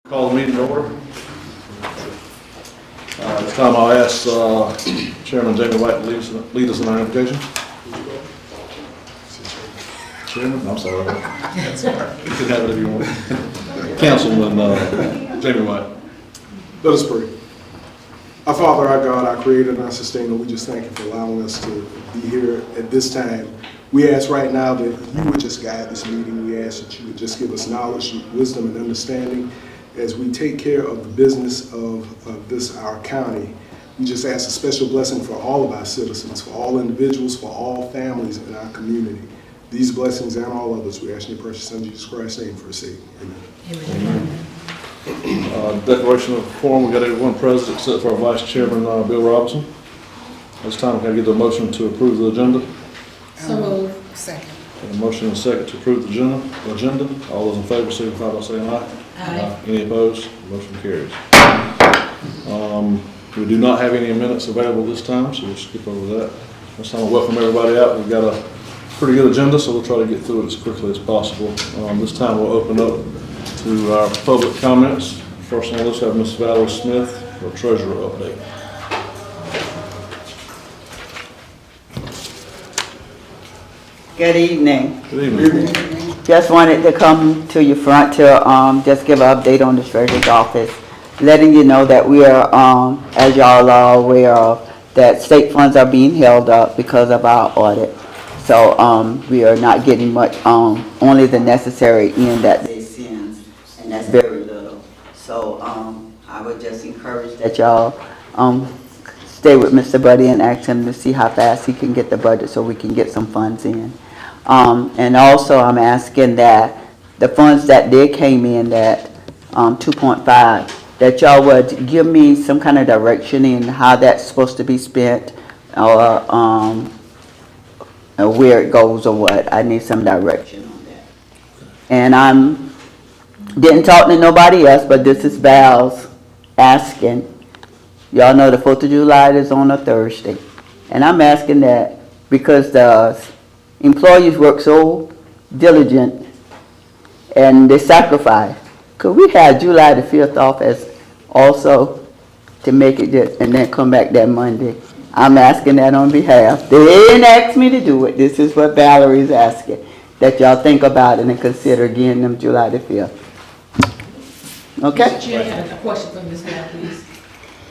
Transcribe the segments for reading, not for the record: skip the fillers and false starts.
Call the meeting to order. This time I'll ask Chairman Jamie White to lead us in our invocation. Chairman, I'm sorry. You can have it if you want. Councilman Jamie White. Let us pray. Our Father, our God, our Creator, and our Sustainer, we just thank you for allowing us to be here at this time. We ask right now that you would just guide this meeting. We ask that you would just give us knowledge, wisdom, and understanding as we take care of the business of this, our county. We just ask a special blessing for all of our citizens, for all individuals, for all families in our community. These blessings and all others, we ask in your precious Son, Jesus Christ's name, for a sake. Amen. Declaration of quorum, we got everyone present except for our Vice Chairman, Bill Robinson. This time, can I get the motion to approve the agenda? So moved. Second. A motion and a second to approve the agenda. All those in favor signify by saying aye. Aye. Any opposed? Motion carries. We do not have any minutes available this time, so we'll skip over that. This time, I welcome everybody out. We've got a pretty good agenda, so we'll try to get through it as quickly as possible. This time, we'll open up to our public comments. First on the list, we have Ms. Valerie Smith for Treasurer update. Good evening. Good evening. Just wanted to come to your front to just give an update on the Treasurer's Office, letting you know that we are, as y'all are aware of, that state funds are being held up because of our audit. So we are not getting much, only the necessary in that they send, and that's very little. So I would just encourage that y'all stay with Mr. Buddy and ask him to see how fast he can get the budget so we can get some funds in. And also I'm asking that the funds that did came in, that 2.5, that y'all would give me some kind of direction in how that's supposed to be spent, or where it goes or what. I need some direction on that. And didn't talk to nobody else, but this is Val's asking. Y'all know the 4th of July is on a Thursday. And I'm asking that because the employees work so diligent and they sacrifice. Could we have July the 5th off as also to make it just, and then come back that Monday? I'm asking that on behalf. They didn't ask me to do it. This is what Valerie's asking. That y'all think about it and consider getting them July the 5th. Okay? Mr. Chair, I have a question for Ms. Bell, please.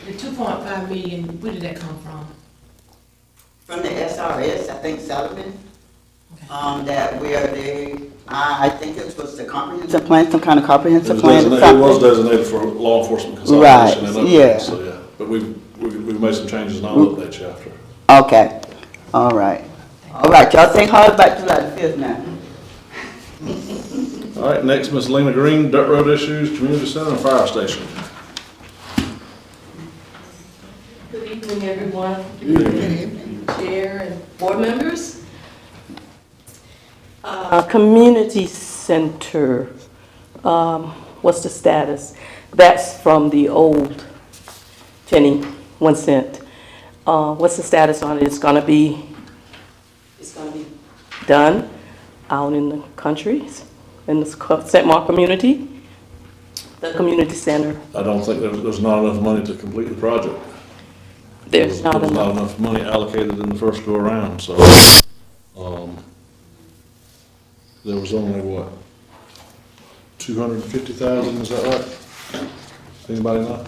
The 2.5 million, where did that come from? From the SRS, I think Sullivan. Okay. That where they, I think it was the comprehensive plan, some kind of comprehensive plan. It was designated for law enforcement consolidation and updates, so yeah. But we've made some changes and I'll update you after. Okay. All right. All right, y'all think hard about July the 5th now. All right, next, Ms. Lena Green, dirt road issues, community center and fire station. Good evening, everyone. Good evening, Chair and board members. Community center, what's the status? That's from the old penny, 1 cent. What's the status on it? It's gonna be done out in the countries, in the St. Mark community, the community center. I don't think there's not enough money to complete the project. There's not enough money allocated in the first go around, so there was only what, 250,000, is that right? Anybody know?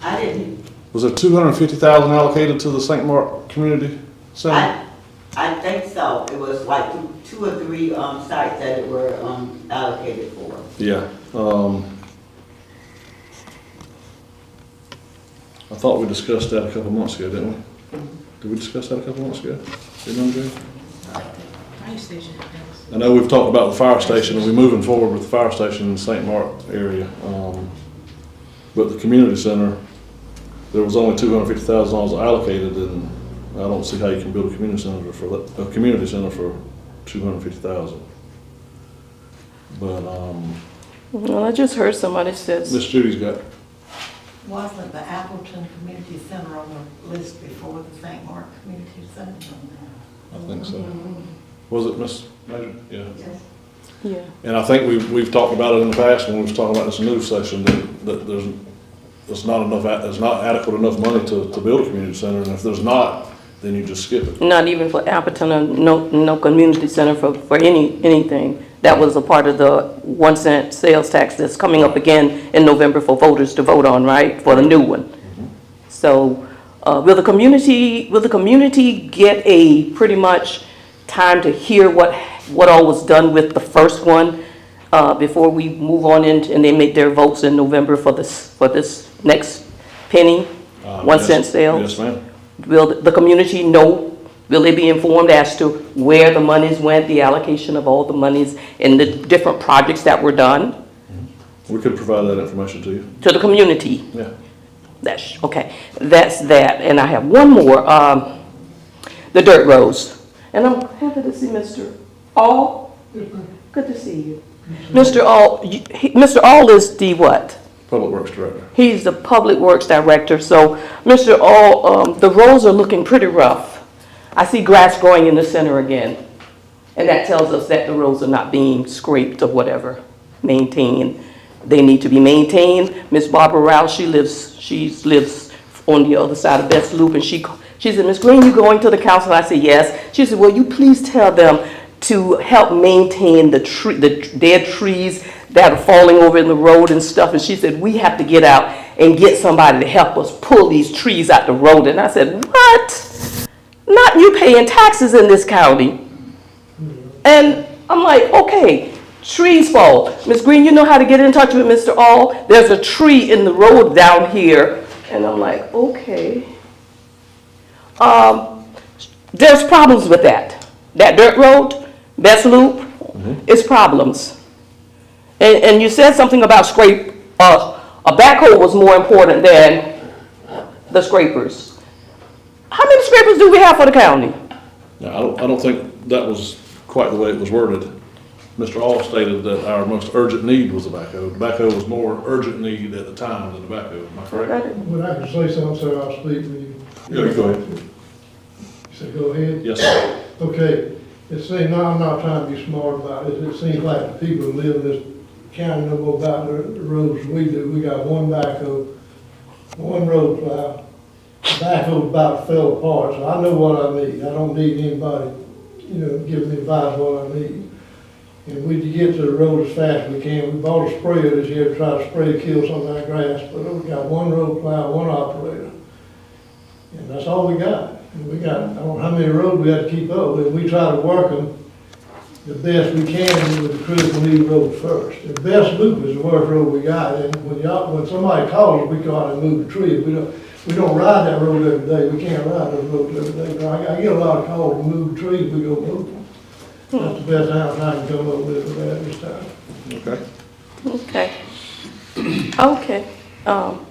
I didn't. Was there 250,000 allocated to the St. Mark Community Center? I think so. It was like two or three sites that it were allocated for. Yeah. I thought we discussed that a couple months ago, didn't we? Did we discuss that a couple months ago? Do you remember, Jay? Fire station. I know we've talked about the fire station and we're moving forward with the fire station in the St. Mark area. But the community center, there was only $250,000 allocated, and I don't see how you can build a community center for $250,000. But Well, I just heard somebody says. Miss Judy's got. Wasn't the Appleton Community Center on the list before the St. Mark Community Center? I think so. Was it Miss Major? Yeah. Yes. Yeah. And I think we've talked about it in the past when we was talking about this news session, that there's not adequate enough money to build a community center, and if there's not, then you just skip it. Not even for Appleton, or no community center for anything. That was a part of the 1 cent sales tax that's coming up again in November for voters to vote on, right, for the new one. So, will the community get a pretty much time to hear what all was done with the first one, before we move on in, and they make their votes in November for this next penny, 1 cent sales? Yes, ma'am. Will the community know, will they be informed as to where the monies went, the allocation of all the monies and the different projects that were done We could provide that information to you. to the community? Yeah. Okay, that's that. And I have one more, the dirt roads. And I'm happy to see Mr. All. Good to see you. Mr. All, Mr. All is the what? Public Works Director. He's the Public Works Director. So, Mr. All, the roads are looking pretty rough. I see grass growing in the center again. And that tells us that the roads are not being scraped or whatever, maintained. They need to be maintained. Miss Barbara Rouse, she lives on the other side of Best Loop, and she said, Miss Green, you going to the council? I said, yes. She said, will you please tell them to help maintain the dead trees that are falling over in the road and stuff. And she said, we have to get out and get somebody to help us pull these trees out the road. And I said, what? Not you paying taxes in this county. And I'm like, okay, trees fall. Miss Green, you know how to get in touch with Mr. All? There's a tree in the road down here. And I'm like, okay. There's problems with that. That dirt road, Best Loop, is problems. And you said something about scrape, a backhoe was more important than the scrapers. How many scrapers do we have for the county? Now, I don't think that was quite the way it was worded. Mr. All stated that our most urgent need was a backhoe. The backhoe was more urgent need at the time than the backhoe. Am I correct? When I can say something, sir, I'll speak with you. Yeah, go ahead. You said, go ahead? Yes, sir. Okay, it seems, now I'm not trying to be smart about it, it seems like the people who live in this county know more about the roads than we do. We got one backhoe, one road plow, the backhoe about fell apart, so I know what I need. I don't need anybody, giving me advice what I need. And we get to the road as fast as we can. We bought a sprayer this year to try to spray, kill some of that grass, but we got one road plow, one operator. And that's all we got. And we got, I don't know how many roads we have to keep up with. We try to work them the best we can with the critical need road first. The Best Loop is the worst road we got. And when somebody calls, we go out and move the tree. We don't ride that road every day. We can't ride those roads every day. But I get a lot of calls to move the trees, we go move them. That's the best answer I can come up with for that this time. Okay. Okay.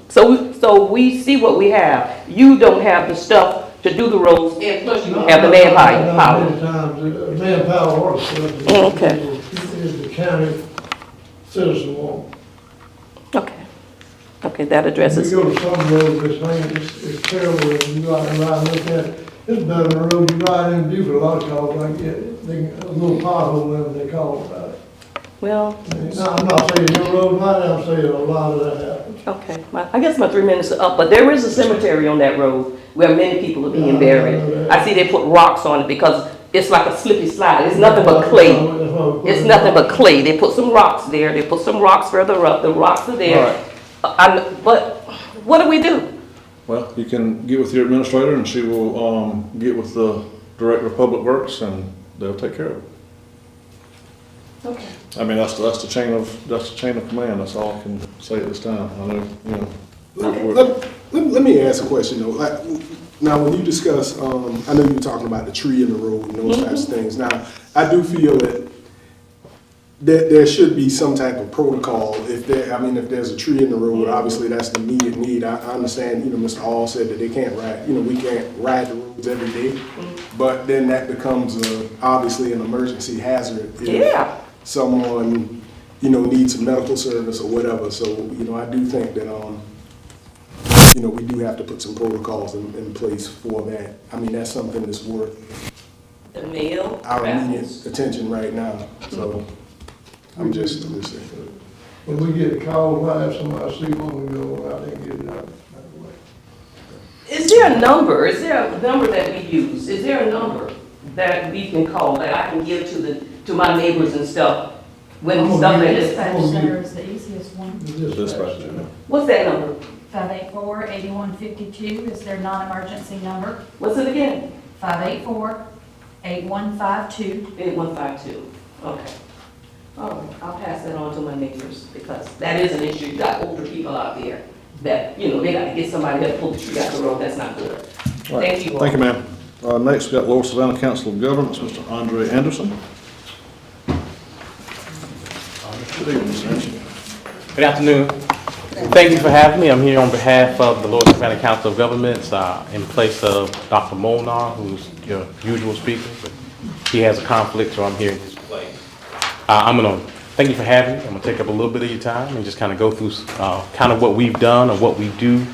So we see what we have. You don't have the stuff to do the roads, and plus you don't have the manpower. Many times, manpower or stuff. Okay. Is the county citizen want. Okay, that addresses. We go to some roads, this thing, it's terrible, and you go out and ride and look at it. It's better than the road you ride in and do for a lot of calls, like, a little pothole, whatever they call it about it. Well, Now, I'm not saying your road might, I'm saying a lot of that happens. okay. I guess my 3 minutes are up, but there is a cemetery on that road where many people are being buried. I see they put rocks on it because it's like a slippy slide. It's nothing but clay. It's nothing but clay. They put some rocks there. They put some rocks further up. The rocks are there. But what do we do? Well, you can get with your administrator and she will get with the Director of Public Works and they'll take care of it. Okay. I mean, that's the chain of command. That's all I can say at this time. I know, Let me ask a question though. Now, when you discuss, I know you were talking about the tree in the road and those types of things. Now, I do feel that there should be some type of protocol if there's a tree in the road, obviously that's the immediate need. I understand, Mr. All said that they can't ride, we can't ride the roads every day, but then that becomes obviously an emergency hazard if someone, needs a medical service or whatever. So, I do think that, we do have to put some protocols in place for that. I mean, that's something that's worth The mail. our immediate attention right now, so. I'm just listening. When we get a call, we'll have somebody see when we go out there and get it out. Is there a number, that we use? Is there a number that we can call, that I can give to my neighbors and stuff? When Oh, stuff like yeah. this? Dispatch center is the easiest one. Dispatch, yeah. What's that number? 584-8152 is their non-emergency number. What's it again? 584-8152. 8152, okay. All right, I'll pass that on to my neighbors, because that is an issue. You got older people out there that, they got to get somebody to pull the tree out the road, that's not good. All right. Thank you all. Thank you, ma'am. Next, we got Lower Savannah Council of Governments, Mr. Andre Anderson. Good evening, sir. Good afternoon. Thank you for having me. I'm here on behalf of the Lower Savannah Council of Governments in place of Dr. Molnar, who's your usual speaker, but he has a conflict, so I'm here in his place. Thank you for having me. I'm going to take up a little bit of your time and just kind of go through kind of what we've done or what we do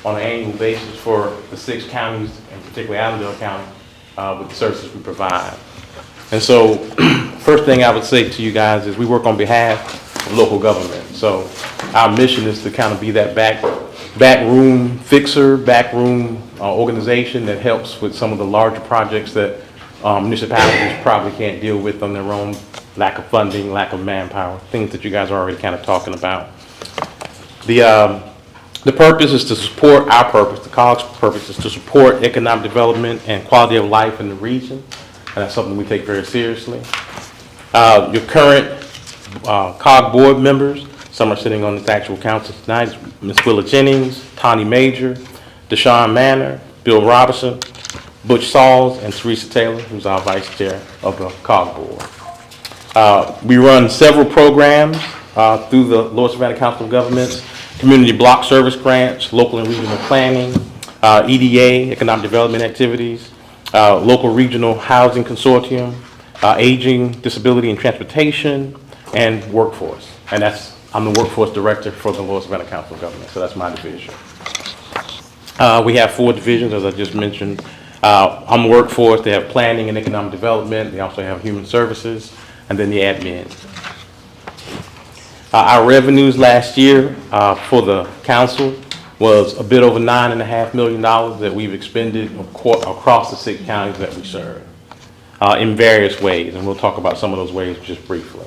on an annual basis for the 6 counties, and particularly Allendale County, with the services we provide. And so, first thing I would say to you guys is we work on behalf of local government. So our mission is to kind of be that backroom fixer, backroom organization that helps with some of the larger projects that municipalities probably can't deal with on their own, lack of funding, lack of manpower, things that you guys are already kind of talking about. The purpose is to support our purpose, the COG's purpose is to support economic development and quality of life in the region. And that's something we take very seriously. Your current COG board members, some are sitting on the actual council tonight, Ms. Willa Jennings, Tawny Major, Deshaun Manor, Bill Robinson, Butch Sauls, and Teresa Taylor, who's our vice chair of the COG board. We run several programs through the Lower Savannah Council of Governments, community block service grants, local and regional planning, EDA, economic development activities, local regional housing consortium, aging, disability and transportation, and workforce. And I'm the workforce director for the Lower Savannah Council of Governments, so that's my division. We have 4 divisions, as I just mentioned. I'm workforce, they have planning and economic development, they also have human services, and then the admin. Our revenues last year for the council was a bit over $9.5 million that we've expended across the 6 counties that we serve in various ways, and we'll talk about some of those ways just briefly.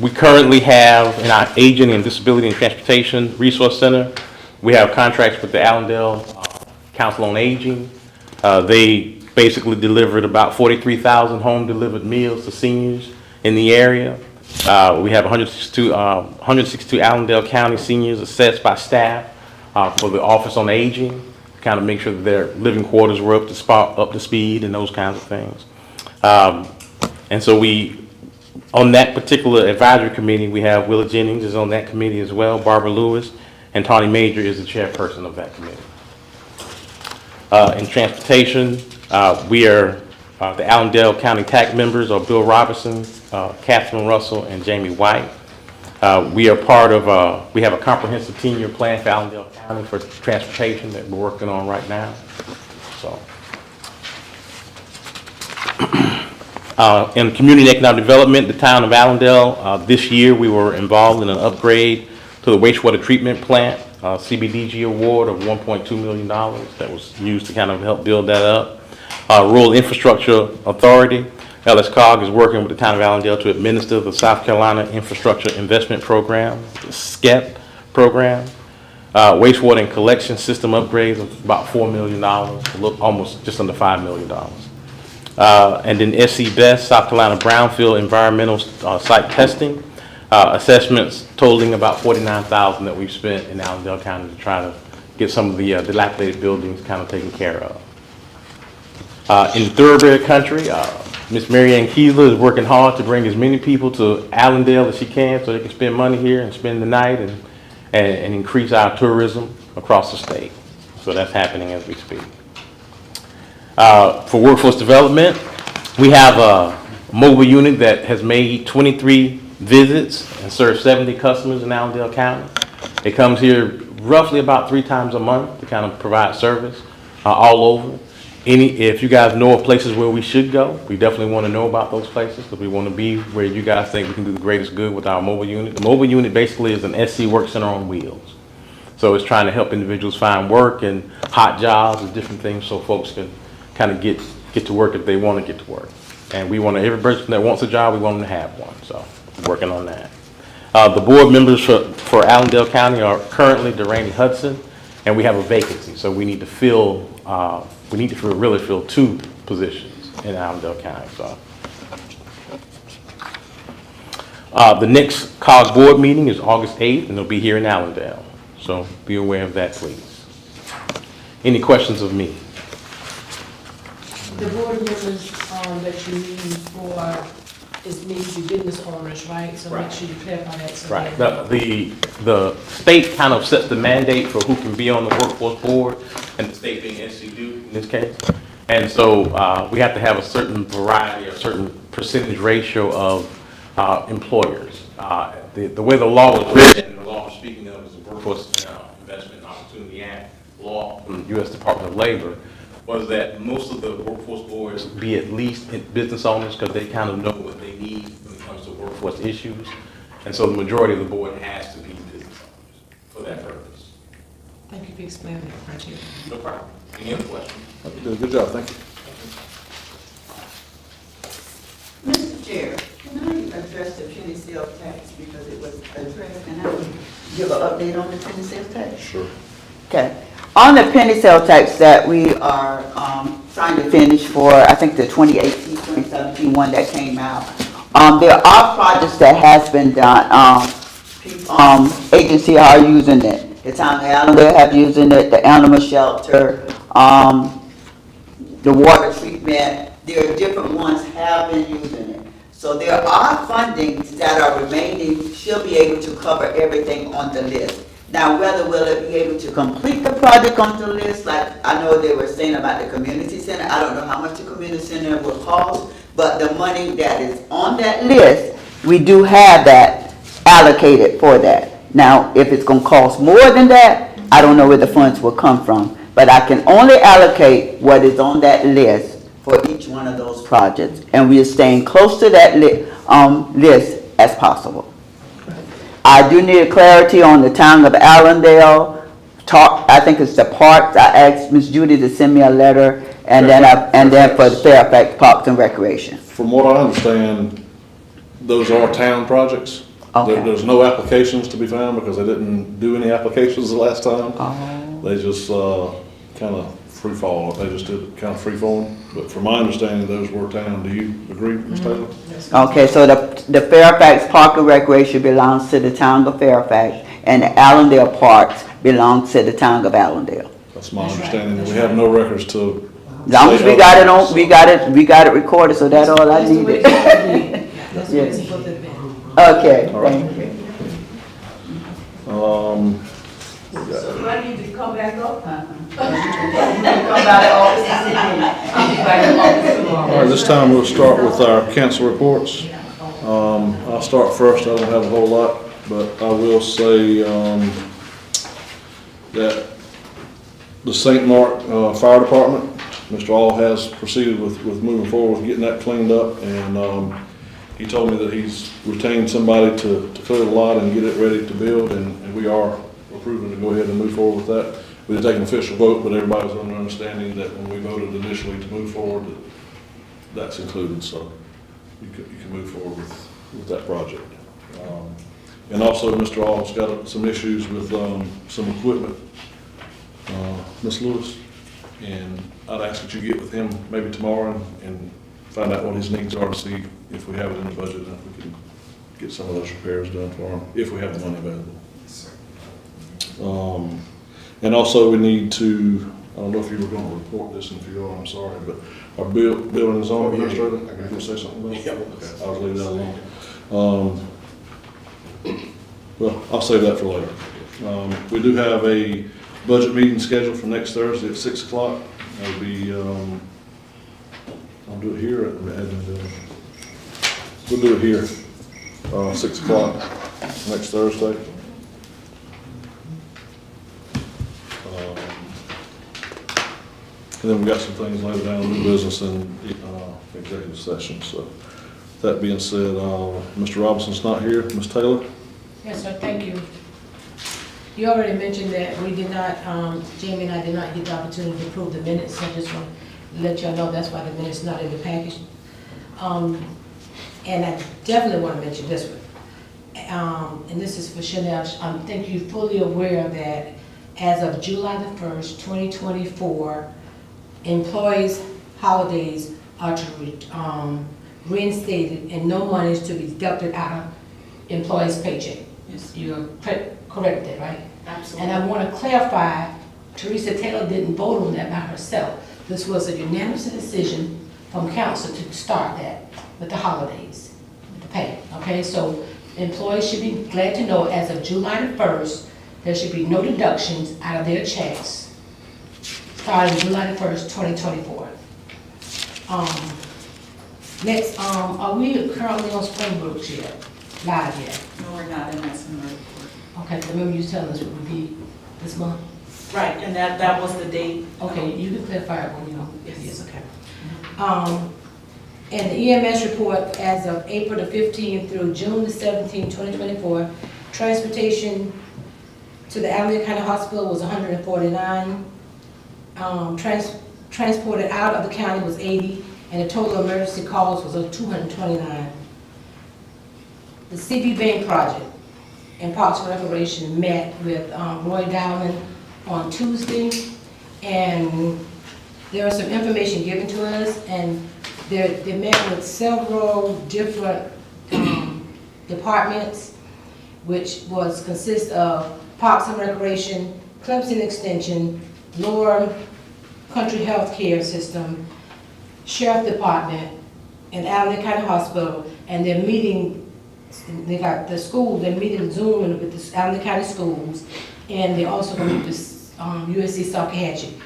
We currently have in our Aging and Disability and Transportation Resource Center, we have contracts with the Allendale Council on Aging. They basically delivered about 43,000 home-delivered meals to seniors in the area. We have 162 Allendale County seniors assessed by staff for the Office on Aging, kind of make sure that their living quarters were up to speed and those kinds of things. And so on that particular advisory committee, we have Willa Jennings is on that committee as well, Barbara Lewis, and Tawny Major is the chairperson of that committee. In transportation, we are the Allendale County TAC members are Bill Robinson, Catherine Russell, and Jamie White. We are part of, we have a comprehensive 10-year plan for Allendale County for transportation that we're working on right now. So, in community economic development, the town of Allendale, this year we were involved in an upgrade to the wastewater treatment plant, CBDG award of $1.2 million that was used to kind of help build that up. Rural Infrastructure Authority, LSCOG, is working with the town of Allendale to administer the South Carolina Infrastructure Investment Program, the SCEP program. Wastewater and collection system upgrades of about $4 million, almost just under $5 million. And then SC Best, South Carolina Brownfield Environmental Site Testing, assessments totaling about $49,000 that we've spent in Allendale County to try to get some of the dilapidated buildings kind of taken care of. In thoroughbred country, Miss Marianne Keesler is working hard to bring as many people to Allendale as she can so they can spend money here and spend the night and increase our tourism across the state. So that's happening as we speak. For workforce development, we have a mobile unit that has made 23 visits and served 70 customers in Allendale County. It comes here roughly about 3 times a month to kind of provide service all over. If you guys know of places where we should go, we definitely want to know about those places because we want to be where you guys think we can do the greatest good with our mobile unit. The mobile unit basically is an SC work center on wheels. So it's trying to help individuals find work and hot jobs and different things so folks can kind of get to work if they want to get to work. And we want every person that wants a job, we want them to have one. So we're working on that. The board members for Allendale County are currently Delaney Hudson, and we have a vacancy. So we need to really fill 2 positions in Allendale County. So the next COG board meeting is August 8th, and it'll be here in Allendale. So be aware of that, please. Any questions of me? The board members, that you need for, is means you business owners, right? So make sure you clarify that. So Right. that- The state kind of sets the mandate for who can be on the workforce board, and the state being NC2 in this case. And so we have to have a certain variety, a certain percentage ratio of employers. The way the law is written, and the law I'm speaking of is the Workforce Investment and Opportunity Act law from the U.S. Department of Labor, was that most of the workforce boards be at least business owners because they kind of know what they need when it comes to workforce issues. And so the majority of the board has to be business owners for that purpose. Thank you for explaining that criteria. No problem. Any other questions? Good job, thank you. Mr. Chair, can I address the penny sales tax because it was addressed, and I will give an update on the penny sales tax? Sure. Okay. On the penny sales tax that we are trying to finish for, I think the 2018, 2017 one that came out, there are projects that has been done. Agencies are using it. The town of Allendale have using it, the animal shelter, the water treatment. There are different ones have been using it. So there are fundings that are remaining, she'll be able to cover everything on the list. Now, whether will it be able to complete the project on the list, like I know they were saying about the community center, I don't know how much the community center will cost, but the money that is on that list, we do have that allocated for that. Now, if it's gonna cost more than that, I don't know where the funds will come from, but I can only allocate what is on that list for each one of those projects, and we are staying close to that list as possible. I do need clarity on the town of Allendale. I think it's the parks. I asked Ms. Judy to send me a letter, and then for the Fairfax Parks and Recreation. From what I understand, those are town projects. Okay. There's no applications to be found because they didn't do any applications the last time. Oh. They just kind of free fall. They just did it kind of free falling. But from my understanding, those were town. Do you agree, Ms. Taylor? Okay, so the Fairfax Park and Recreation belongs to the town of Fairfax, and the Allendale Parks belongs to the town of Allendale. That's my understanding. We have no records to. As long as we got it on, we got it recorded, so that's all I needed. That's the Yes. reason for the event. Okay, All right. thank you. So do I need to come back up? All right, this time we'll start with our council reports. I'll start first. I don't have a whole lot, but I will say that the St. Mark Fire Department, Mr. All has proceeded with moving forward with getting that cleaned up, and he told me that he's retained somebody to clear the lot and get it ready to build, and we are approving to go ahead and move forward with that. We didn't take an official vote, but everybody was under understanding that when we voted initially to move forward, that's included, so you can move forward with that project. And also, Mr. All's got some issues with some equipment, Ms. Lewis, and I'd ask that you get with him maybe tomorrow and find out what his needs are to see if we have it in the budget and if we can get some of those repairs done for him, if we have the money available. And also we need to, I don't know if you were going to report this, and if you are, I'm sorry, but our building and zoning administrator, you going to say something about it? Okay, I'll leave that alone. Well, I'll save that for later. We do have a budget meeting scheduled for next Thursday at 6 o'clock. That'll be, I'll do it here at the admin building. We'll do it here, 6 o'clock next Thursday. And then we got some things later down in new business and executive session. So that being said, Mr. Robinson's not here. Ms. Taylor? Yes, sir, thank you. You already mentioned that we did not, Jamie and I did not get the opportunity to approve the minutes. I just want to let y'all know that's why the minutes not in the package. And I definitely want to mention this one. And this is for Chanel. I think you're fully aware that as of July the 1st, 2024, employees' holidays are to be reinstated and no money is to be deducted out of employees' paycheck. Yes. You're correct there, right? Absolutely. And I want to clarify, Teresa Taylor didn't vote on that by herself. This was a unanimous decision from council to start that with the holidays, with the pay, okay? So employees should be glad to know as of July the 1st, there should be no deductions out of their checks starting July the 1st, 2024. Next, are we currently on Springbrook yet? Live yet? No, we're not in that summer report. Okay, remember you was telling us it would be this month? Right, and that was the date. Okay, you can clarify it when you know. Yes. Okay. And the EMS report as of April the 15th through June the 17th, 2024, transportation to the Allendale County Hospital was 149. Transported out of the county was 80, and the total emergency calls was 229. The CB Bank project and Parks and Recreation met with Roy Dowling on Tuesday, and there was some information given to us, and they met with several different departments, which consist of Parks and Recreation, Clemson Extension, Lower Country Health Care System, Sheriff Department, and Allendale County Hospital, and they're meeting. They got the school, they're meeting Zoom with the Allendale County schools, and they also going to meet with USC Salkehatchie.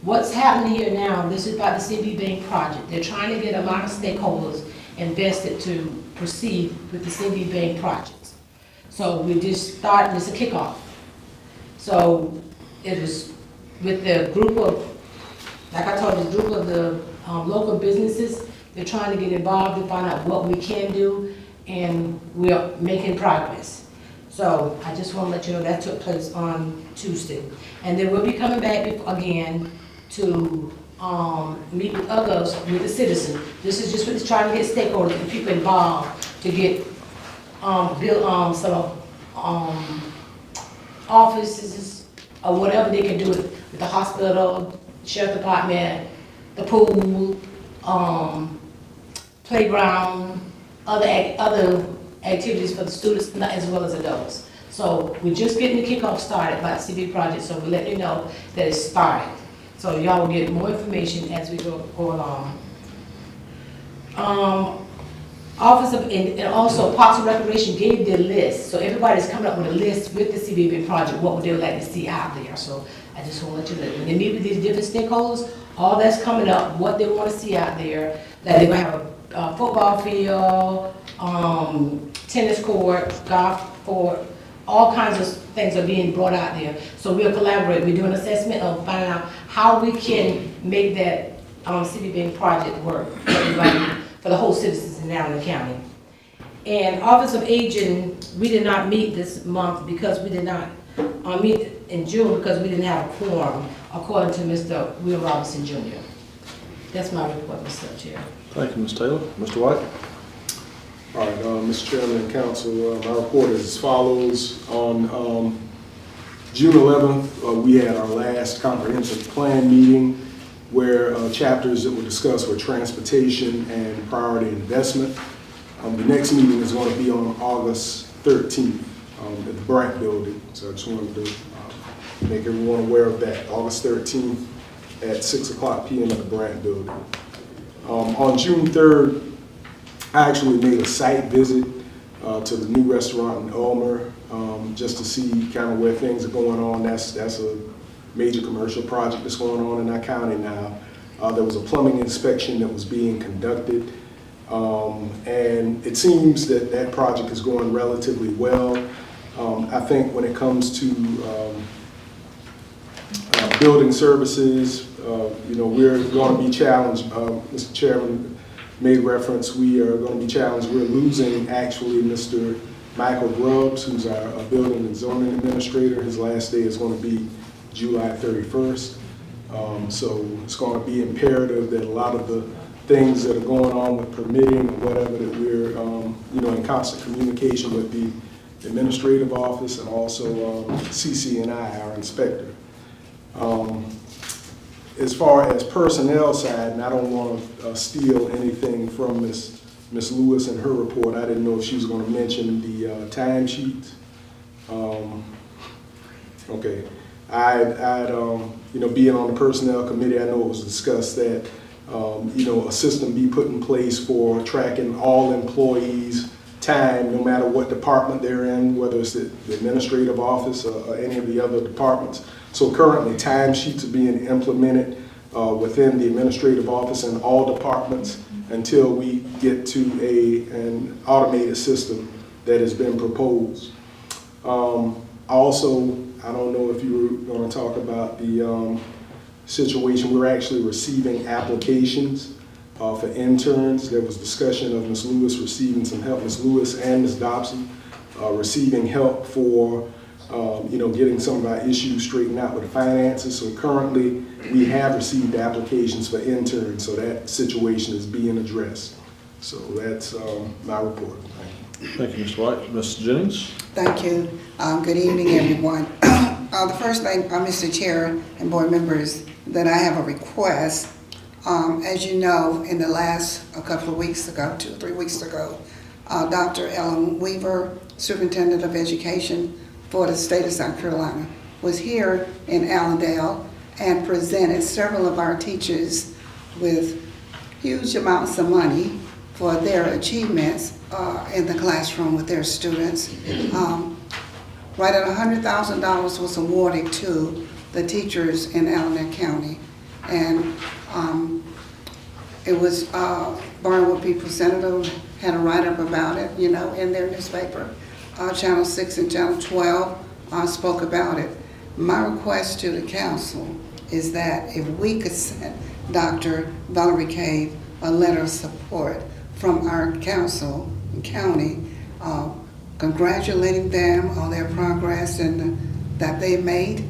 What's happening here now, this is about the CB Bank project. They're trying to get a lot of stakeholders invested to proceed with the CB Bank project. So we just started, it's a kickoff. So it was with the group of, like I told you, the group of the local businesses. They're trying to get involved to find out what we can do, and we are making progress. So I just want to let you know that took place on Tuesday. And then we'll be coming back again to meet with others, with the citizens. This is just trying to get stakeholders and people involved to get build some offices or whatever they can do with the hospital, sheriff department, the pool, playground, other activities for the students as well as adults. So we're just getting the kickoff started by the CB project, so we'll let you know that it's started. So y'all will get more information as we go along. Office of, and also Parks and Recreation gave their list, so everybody's coming up with a list with the CBB project, what would they like to see out there. So I just want to let you know, when they meet with these different stakeholders, all that's coming up, what they want to see out there, that they're going to have a football field, tennis court, golf court, all kinds of things are being brought out there. So we'll collaborate, we're doing assessment of finding out how we can make that CBB project work for everybody, for the whole citizens in Allendale County. And Office of Aging, we did not meet this month because we did not meet in June because we didn't have a quorum, according to Mr. Will Robinson Jr. That's my report, Mr. Chair. Thank you, Ms. Taylor. Mr. White? All right, Mr. Chairman and Council, my report is as follows. On June 11th, we had our last comprehensive plan meeting where chapters that were discussed were transportation and priority investment. The next meeting is going to be on August 13th at the Brandt Building. So I just wanted to make everyone aware of that. August 13th at 6:00 p.m. at the Brandt Building. On June 3rd, I actually made a site visit to the new restaurant in Ulmer just to see kind of where things are going on. That's a major commercial project that's going on in our county now. There was a plumbing inspection that was being conducted, and it seems that that project is going relatively well. I think when it comes to building services, we're going to be challenged. Mr. Chairman made reference, we are going to be challenged. We're losing actually Mr. Michael Grubbs, who's our building and zoning administrator. His last day is going to be July 31st. So it's going to be imperative that a lot of the things that are going on with permitting or whatever, that we're in constant communication with the administrative office and also CCNI, our inspector. As far as personnel side, and I don't want to steal anything from Ms. Lewis and her report, I didn't know if she was going to mention the timesheets. Okay, I'd being on the personnel committee, I know it was discussed that a system be put in place for tracking all employees' time, no matter what department they're in, whether it's the administrative office or any of the other departments. So currently, timesheets are being implemented within the administrative office in all departments until we get to an automated system that has been proposed. Also, I don't know if you were going to talk about the situation. We're actually receiving applications for interns. There was discussion of Ms. Lewis receiving some help, Ms. Lewis and Ms. Dobson receiving help for getting some of our issues straightened out with the finances. So currently, we have received applications for interns, so that situation is being addressed. So that's my report. Thank you. Thank you, Mr. White. Ms. Jennings? Thank you. Good evening, everyone. The first thing, Mr. Chair and board members, that I have a request. As you know, in the last a couple of weeks ago, 2 or 3 weeks ago, Dr. Ellen Weaver, Superintendent of Education for the state of South Carolina, was here in Allendale and presented several of our teachers with huge amounts of money for their achievements in the classroom with their students. Right at $100,000 was awarded to the teachers in Allendale County. And it was, Barnwood Representative had a write-up about it, in their newspaper. Channel 6 and Channel 12 spoke about it. My request to the council is that if we could send Dr. Valerie Cave a letter of support from our council and county, congratulating them on their progress and that they've made,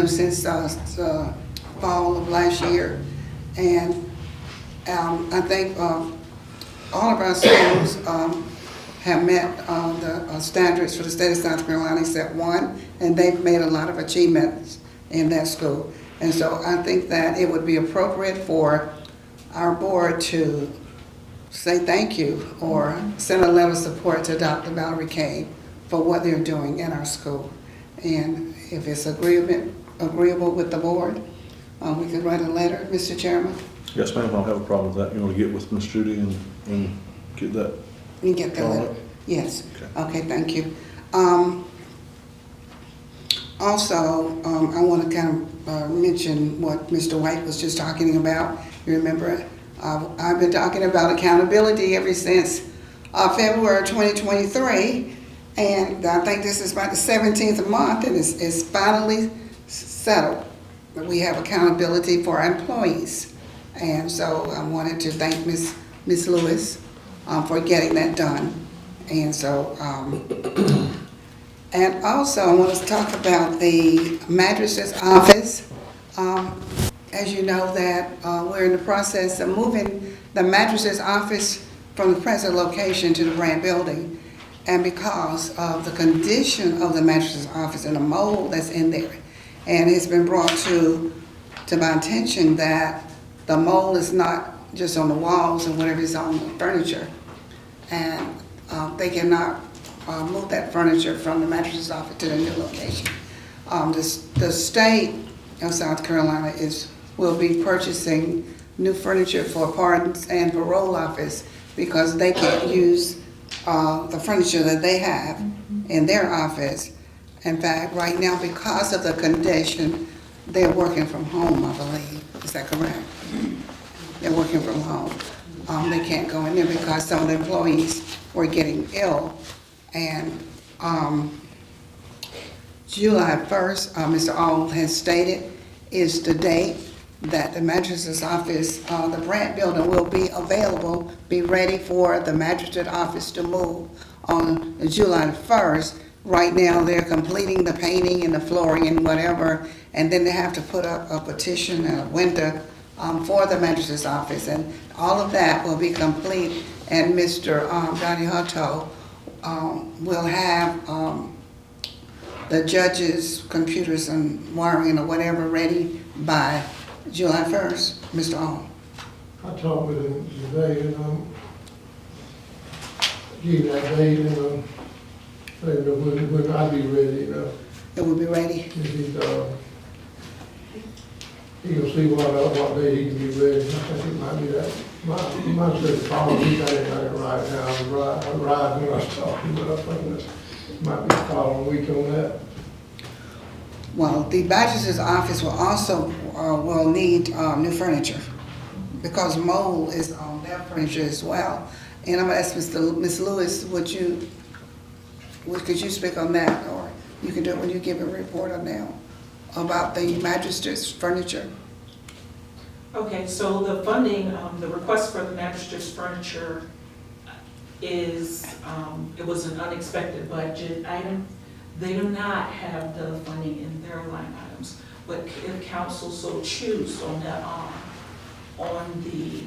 since the fall of last year. And I think all of our schools have met the standards for the state of South Carolina except one, and they've made a lot of achievements in that school. And so I think that it would be appropriate for our board to say thank you or send a letter of support to Dr. Valerie Cave for what they're doing in our school. And if it's agreeable with the board, we can write a letter, Mr. Chairman. Yes, ma'am, I don't have a problem with that. You want to get with Ms. Judy and get that? You get that letter? Yes. Okay, thank you. Also, I want to kind of mention what Mr. White was just talking about. You remember, I've been talking about accountability ever since February 2023, and I think this is about the 17th month, and it's finally settled. We have accountability for our employees, and so I wanted to thank Ms. Lewis for getting that done. And so, and also I want to talk about the mattresses office. As you know that we're in the process of moving the mattresses office from the present location to the brand building. And because of the condition of the mattresses office and the mold that's in there, and it's been brought to my attention that the mold is not just on the walls and whatever is on the furniture. And they cannot move that furniture from the mattresses office to the new location. The state of South Carolina will be purchasing new furniture for pardons and parole office because they can't use the furniture that they have in their office. In fact, right now, because of the condition, they're working from home, I believe. Is that correct? They're working from home. They can't go in there because some of the employees were getting ill. And July 1st, Mr. Auld has stated, is the date that the magistrate's office, the Brant building will be available, be ready for the magistrate office to move on July 1st. Right now, they're completing the painting and the flooring and whatever, and then they have to put up a petition and a window for the magistrate's office, and all of that will be complete, and Mr. Johnny Hutto will have the judge's computers and wiring or whatever ready by July 1st, Mr. Ong. I talked with him today, and gave that date, and said that when I'd be ready, It will be ready. if he can see what day he can be ready. I think it might be that, he might say the following week, I didn't like it right now, I ride when I was talking, but I think that might be the following week on that. Well, the magistrate's office will also, will need new furniture, because mold is on their furniture as well. And I'm gonna ask Ms. Lewis, could you speak on that, or you can do it when you give a report on that, about the magistrate's furniture? Okay, so the funding, the request for the magistrate's furniture is, it was an unexpected budget item. They do not have the funding in their line items, but if council so choose on that, on the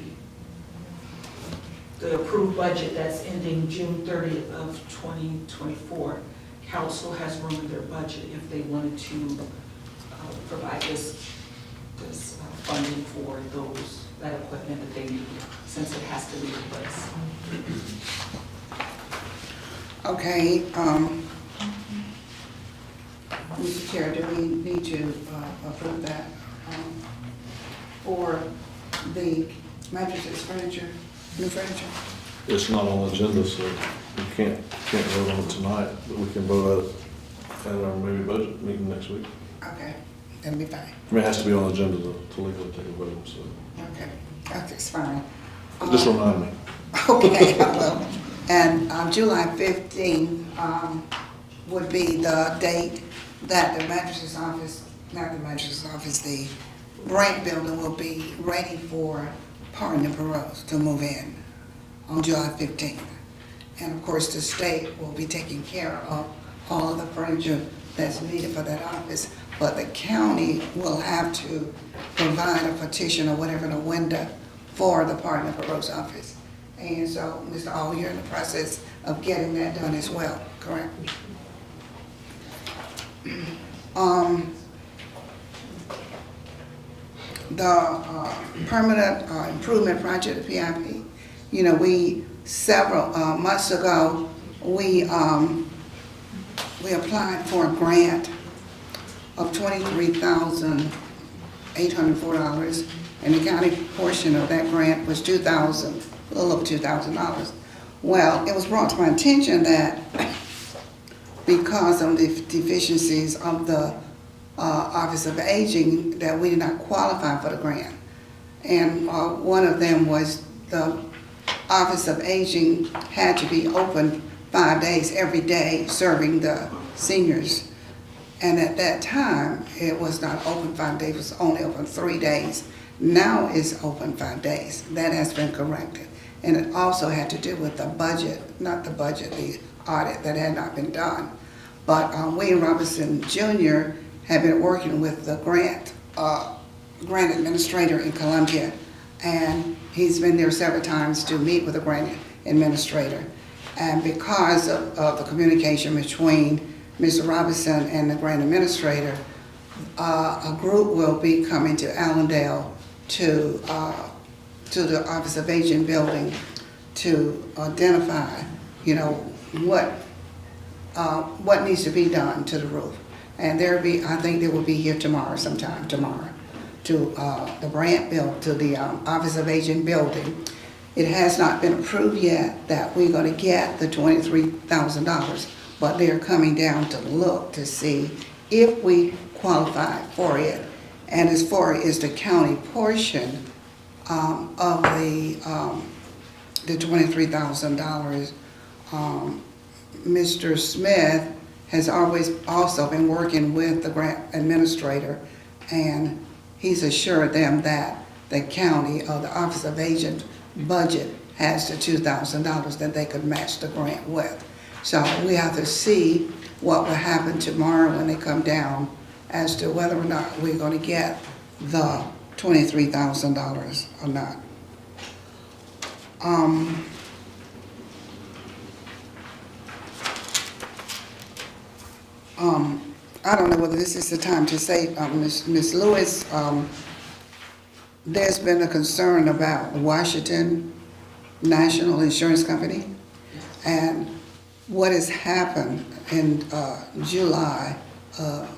approved budget that's ending June 30th of 2024, council has room in their budget if they wanted to provide this funding for that equipment that they need, since it has to be replaced. Okay, Mr. Chair, do we need to approve that for the magistrate's furniture, new furniture? It's not on the agenda, so we can't vote on it tonight, but we can vote at our maybe budget meeting next week. Okay, that'll be fine. I mean, it has to be on the agenda to legally take a vote, so Okay, that's fine. just remind me. Okay, I will. And July 15th would be the date that the magistrate's office, not the magistrate's office, the Brant building will be ready for pardon and parole to move in on July 15th. And of course, the state will be taking care of all of the furniture that's needed for that office, but the county will have to provide a petition or whatever, the window for the pardon and parole's office. And so, Mr. All, you're in the process of getting that done as well, correct? The permanent improvement project, the PIP, you know, we, several months ago, we applied for a grant of $23,804, and the county portion of that grant was a little over $2,000. Well, it was brought to my attention that because of the deficiencies of the Office of Aging, that we did not qualify for the grant. And one of them was the Office of Aging had to be open 5 days every day serving the seniors. And at that time, it was not open 5 days, it was only open 3 days. Now it's open 5 days. That has been corrected. And it also had to do with the budget, not the budget, the audit that had not been done. But William Robinson Jr. had been working with the grant administrator in Columbia, and he's been there several times to meet with the grant administrator. And because of the communication between Mr. Robinson and the grant administrator, a group will be coming to Allendale to the Office of Aging building to identify, you know, what needs to be done to the roof. And I think they will be here sometime tomorrow, to the Brant building, to the Office of Aging building. It has not been approved yet that we're going to get the $23,000, but they're coming down to look to see if we qualify for it. And as far as the county portion of the $23,000, Mr. Smith has always also been working with the grant administrator, and he's assured them that the county or the Office of Agent budget has the $2,000 that they could match the grant with. So we have to see what will happen tomorrow when they come down as to whether or not we're going to get the $23,000 or not. I don't know whether this is the time to say, Ms. Lewis, there's been a concern about Washington National Insurance Company and what has happened in July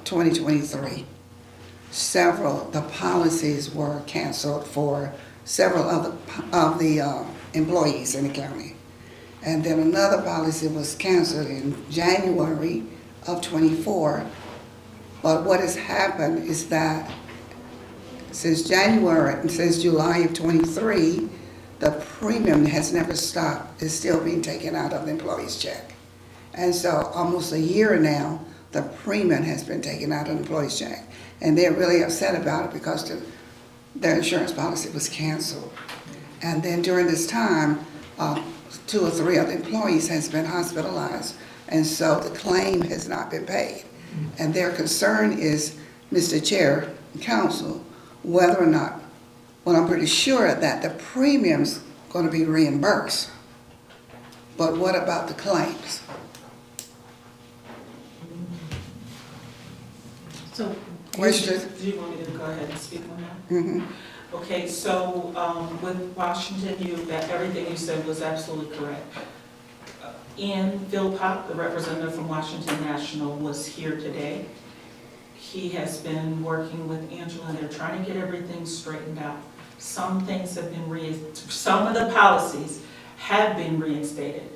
2023. The policies were canceled for several of the employees in the county. And then another policy was canceled in January of 24. But what has happened is that since July of 23, the premium has never stopped. It's still being taken out of the employee's check. And so almost a year now, the premium has been taken out of the employee's check. And they're really upset about it because their insurance policy was canceled. And then during this time, 2 or 3 other employees has been hospitalized. And so the claim has not been paid. And their concern is, Mr. Chair and Council, whether or not, well, I'm pretty sure that the premium's going to be reimbursed. But what about the claims? So, Question? do you want me to go ahead and speak on that? Mm-hmm. Okay, so with Washington, everything you said was absolutely correct. Ian Philpott, the representative from Washington National, was here today. He has been working with Angela, and they're trying to get everything straightened out. Some things have been some of the policies have been reinstated,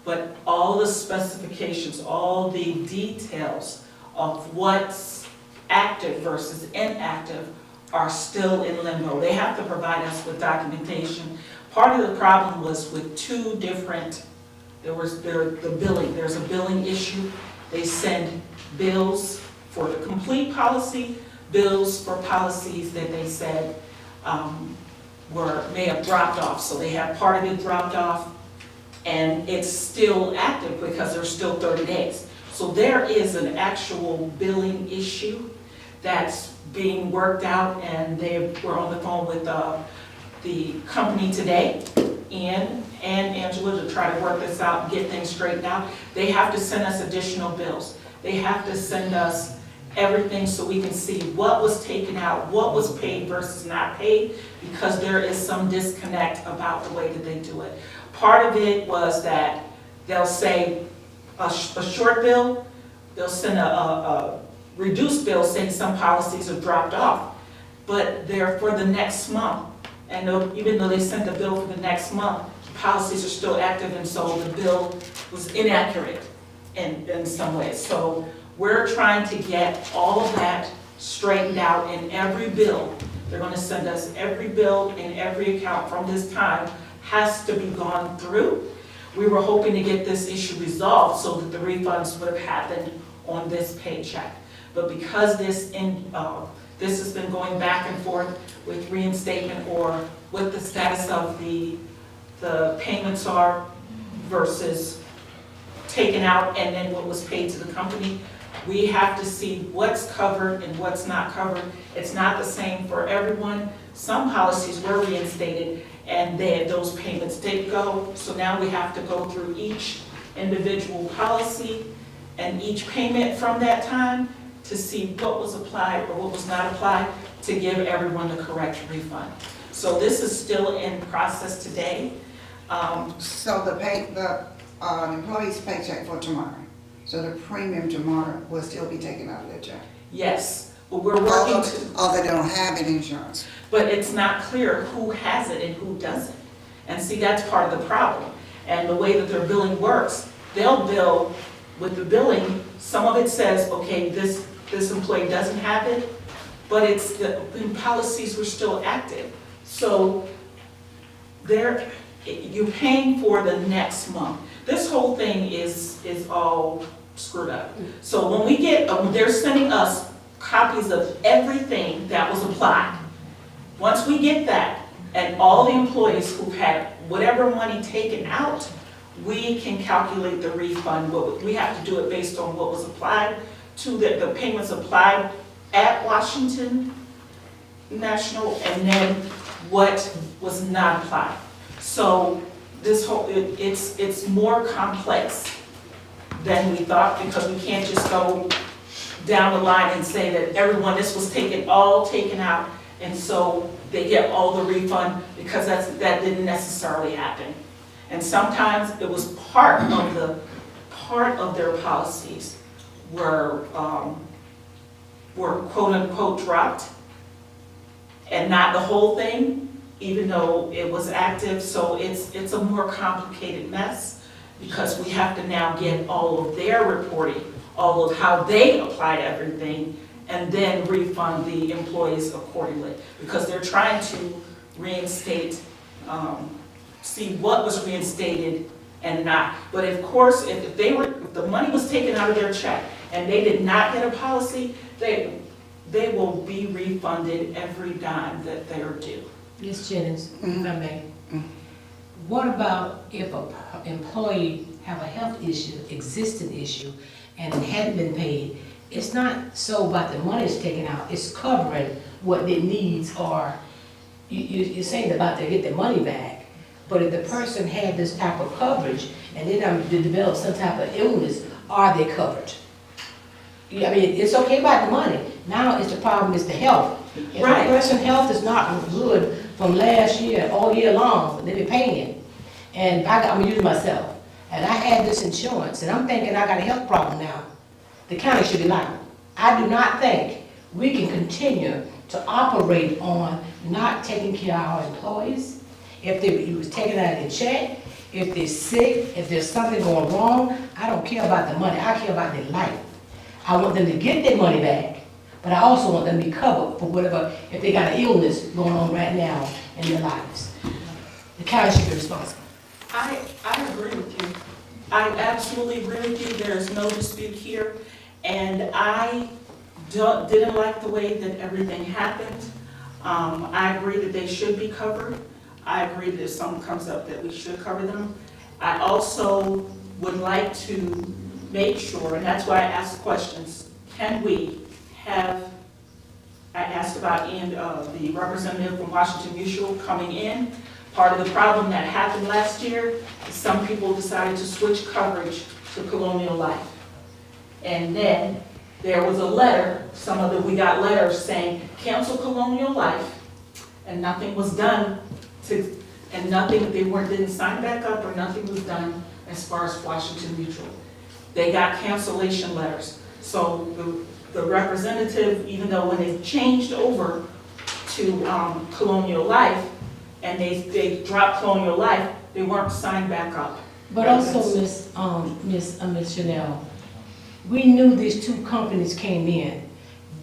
but all the specifications, all the details of what's active versus inactive are still in limbo. They have to provide us with documentation. Part of the problem was with 2 different, the billing. There's a billing issue. They send bills for the complete policy, bills for policies that they said may have dropped off. So they have part of it dropped off, and it's still active because there's still 30 days. So there is an actual billing issue that's being worked out, and they were on the phone with the company today, Ian and Angela, to try to work this out and get things straightened out. They have to send us additional bills. They have to send us everything so we can see what was taken out, what was paid versus not paid, because there is some disconnect about the way that they do it. Part of it was that they'll say a short bill, they'll send a reduced bill saying some policies have dropped off, but they're for the next month. And even though they sent the bill for the next month, policies are still active, and so the bill was inaccurate in some ways. So we're trying to get all of that straightened out in every bill. They're going to send us every bill and every account from this time has to be gone through. We were hoping to get this issue resolved so that the refunds would have happened on this paycheck. But because this has been going back and forth with reinstatement or what the status of the payments are versus taken out and then what was paid to the company, we have to see what's covered and what's not covered. It's not the same for everyone. Some policies were reinstated and those payments did go. So now we have to go through each individual policy and each payment from that time to see what was applied or what was not applied to give everyone the correct refund. So this is still in process today. So the employee's paycheck for tomorrow, so the premium tomorrow will still be taken out of their check? Yes, but we're working although they don't have any insurance. But it's not clear who has it and who doesn't. And see, that's part of the problem. And the way that their billing works, they'll bill with the billing, some of it says, okay, this employee doesn't have it, but it's the policies were still active. So you're paying for the next month. This whole thing is all screwed up. So when we get, they're sending us copies of everything that was applied. Once we get that, and all the employees who've had whatever money taken out, we can calculate the refund. But we have to do it based on what was applied to the payments applied at Washington National, and then what was not applied. So this whole, it's more complex than we thought, because we can't just go down the line and say that everyone, this was all taken out, and so they get all the refund, because that didn't necessarily happen. And sometimes it was part of their policies were quote unquote dropped, and not the whole thing, even though it was active. So it's a more complicated mess, because we have to now get all of their reporting, all of how they applied everything, and then refund the employees accordingly, because they're trying to reinstate, see what was reinstated and not. But of course, if the money was taken out of their check and they did not get a policy, they will be refunded every dime that they are due. Ms. Jennings, if I may, what about if an employee have a health issue, existing issue, and it hadn't been paid? It's not so about the money is taken out, it's covering what their needs are. You're saying about they get their money back, but if the person had this type of coverage and they develop some type of illness, are they covered? I mean, it's okay about the money. Now it's the problem is the health. If a person's health is not good from last year, all year long, they be paying. And I'm gonna use myself. And I had this insurance, and I'm thinking I got a health problem now. The county should be liable. I do not think we can continue to operate on not taking care of our employees. If they was taken out of their check, if they're sick, if there's something going wrong, I don't care about the money, I care about their life. I want them to get their money back, but I also want them to be covered for whatever, if they got an illness going on right now in their lives. The county should be responsible. I agree with you. I absolutely agree with you. There is no dispute here. And I didn't like the way that everything happened. I agree that they should be covered. I agree that if something comes up that we should cover them. I also would like to make sure, and that's why I asked questions, can we have, I asked about the representative from Washington Mutual coming in. Part of the problem that happened last year is some people decided to switch coverage to Colonial Life. And then there was a letter, we got letters saying cancel Colonial Life, and nothing was done didn't sign back up, or nothing was done as far as Washington Mutual. They got cancellation letters. So the representative, even though when they changed over to Colonial Life, and they dropped Colonial Life, they weren't signed back up. But also, Miss Chanel, we knew these two companies came in.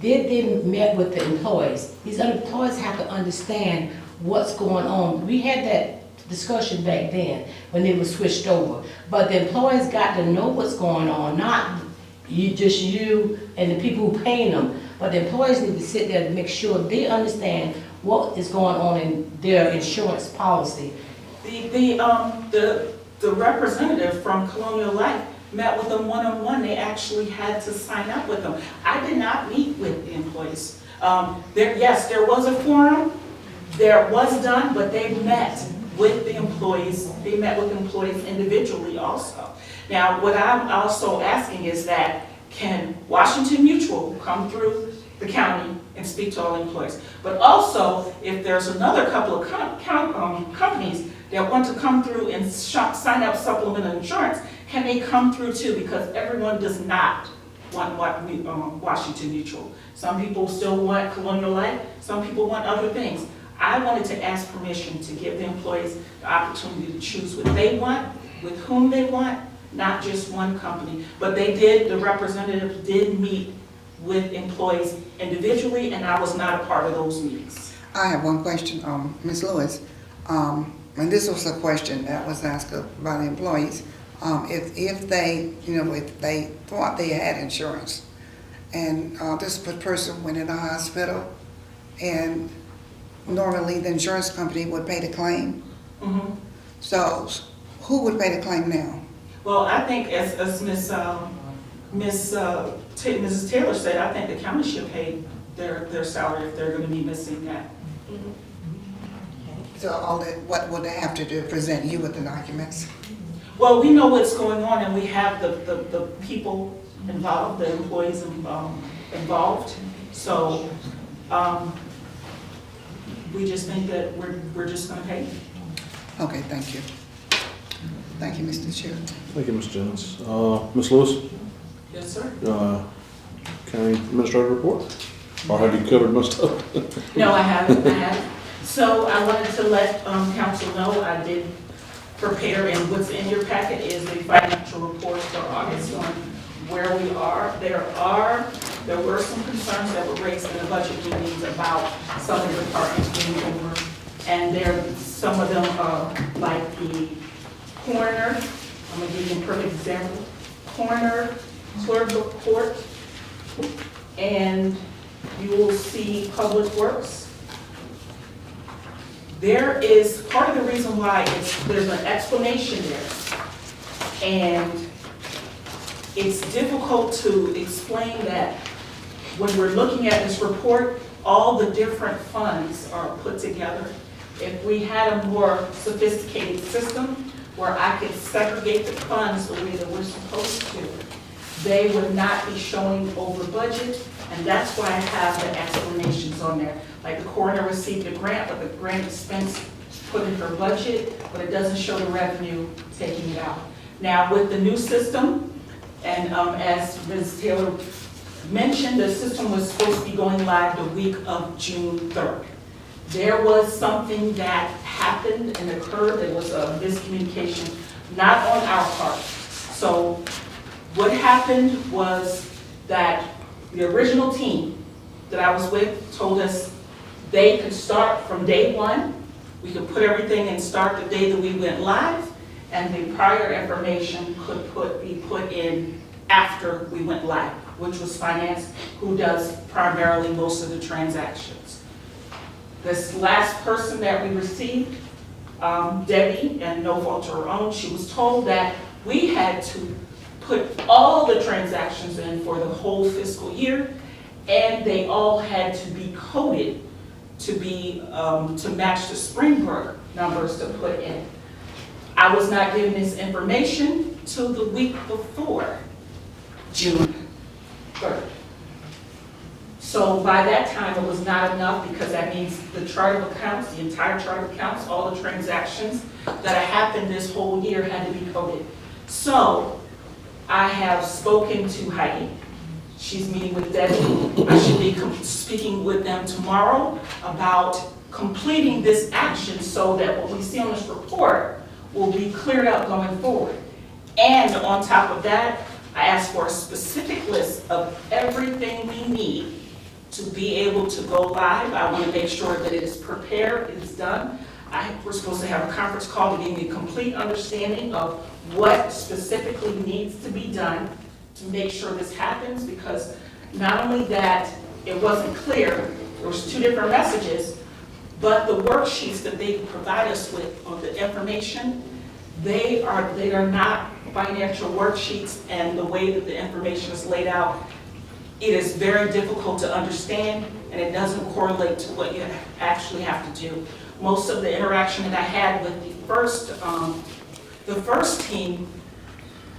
They met with the employees. These employees have to understand what's going on. We had that discussion back then when they were switched over. But the employees got to know what's going on, not just you and the people who paying them. But the employees need to sit there and make sure they understand what is going on in their insurance policy. The representative from Colonial Life met with them one-on-one. They actually had to sign up with them. I did not meet with the employees. Yes, there was a forum. There was done, but they met with the employees. They met with employees individually also. Now, what I'm also asking is that can Washington Mutual come through the county and speak to all employees? But also, if there's another couple of companies that want to come through and sign up supplemental insurance, can they come through too? Because everyone does not want Washington Mutual. Some people still want Colonial Life, some people want other things. I wanted to ask permission to give the employees the opportunity to choose what they want, with whom they want, not just one company. But they did, the representative did meet with employees individually, and I was not a part of those meetings. I have one question, Ms. Lewis. And this was a question that was asked by the employees. If they, if they thought they had insurance and this person went in the hospital, and normally the insurance company would pay the claim. Mhm. So who would pay the claim now? Well, I think as Mrs. Taylor said, I think the county should pay their salary if they're gonna be missing that. So what would they have to do, present you with the documents? Well, we know what's going on, and we have the people involved, the employees involved. So, we just think that we're just gonna pay. Okay, thank you. Thank you, Mr. Chair. Thank you, Ms. Jennings. Ms. Lewis, Yes, sir. county administrator report? Or have you covered most of it? No, I haven't. So I wanted to let council know I did prepare, and what's in your packet is the financial report for August on where we are. There were some concerns that were raised in the budget meetings about some of the departments being over. And some of them are like the coroner, I'm gonna give you a perfect example. Coroner, clerk of court, and you will see public works. There is, part of the reason why there's an explanation there. And it's difficult to explain that when we're looking at this report, all the different funds are put together. If we had a more sophisticated system where I could segregate the funds the way that we're supposed to, they would not be showing over budget, and that's why I have the explanations on there. Like the coroner received a grant, but the grant expense put in her budget, but it doesn't show the revenue taking it out. Now with the new system, and as Ms. Taylor mentioned, the system was supposed to be going live the week of June 3rd. There was something that happened and occurred. There was a miscommunication, not on our part. So what happened was that the original team that I was with told us they could start from day one. We could put everything and start the day that we went live, and the prior information could be put in after we went live, which was finance, who does primarily most of the transactions. This last person that we received, Debbie, and no fault to her own, she was told that we had to put all the transactions in for the whole fiscal year, and they all had to be coded to match the Springbrook numbers to put in. I was not given this information till the week before June 3rd. So by that time, it was not enough, because that means the chart of accounts, the entire chart of accounts, all the transactions that happened this whole year had to be coded. So I have spoken to Heidi. She's meeting with Debbie. I should be speaking with them tomorrow about completing this action so that what we see on this report will be cleared up going forward. And on top of that, I asked for a specific list of everything we need to be able to go live. I want to make sure that it is prepared, it is done. We're supposed to have a conference call to give me a complete understanding of what specifically needs to be done to make sure this happens, because not only that it wasn't clear, there was two different messages, but the worksheets that they provide us with on the information, they are not financial worksheets, and the way that the information is laid out, it is very difficult to understand, and it doesn't correlate to what you actually have to do. Most of the interaction that I had with the first team,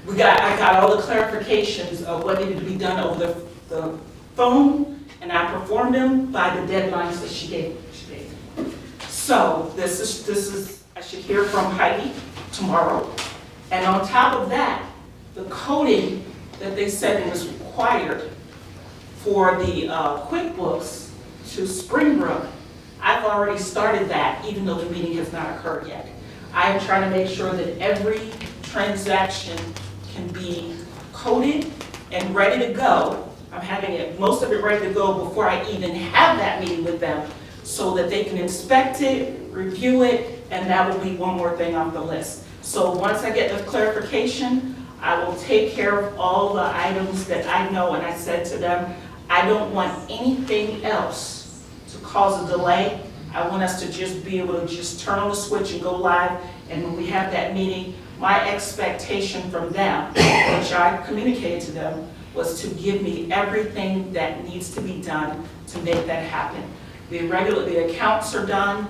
I got all the clarifications of what needed to be done over the phone, and I performed them by the deadlines that she gave me. So this is I should hear from Heidi tomorrow. And on top of that, the coding that they said was required for the QuickBooks to Springbrook, I've already started that, even though the meeting has not occurred yet. I am trying to make sure that every transaction can be coded and ready to go. I'm having most of it ready to go before I even have that meeting with them, so that they can inspect it, review it, and that will be one more thing off the list. So once I get the clarification, I will take care of all the items that I know, and I said to them, I don't want anything else to cause a delay. I want us to just be able to just turn on the switch and go live, and when we have that meeting, my expectation from them, which I communicated to them, was to give me everything that needs to be done to make that happen. The accounts are done.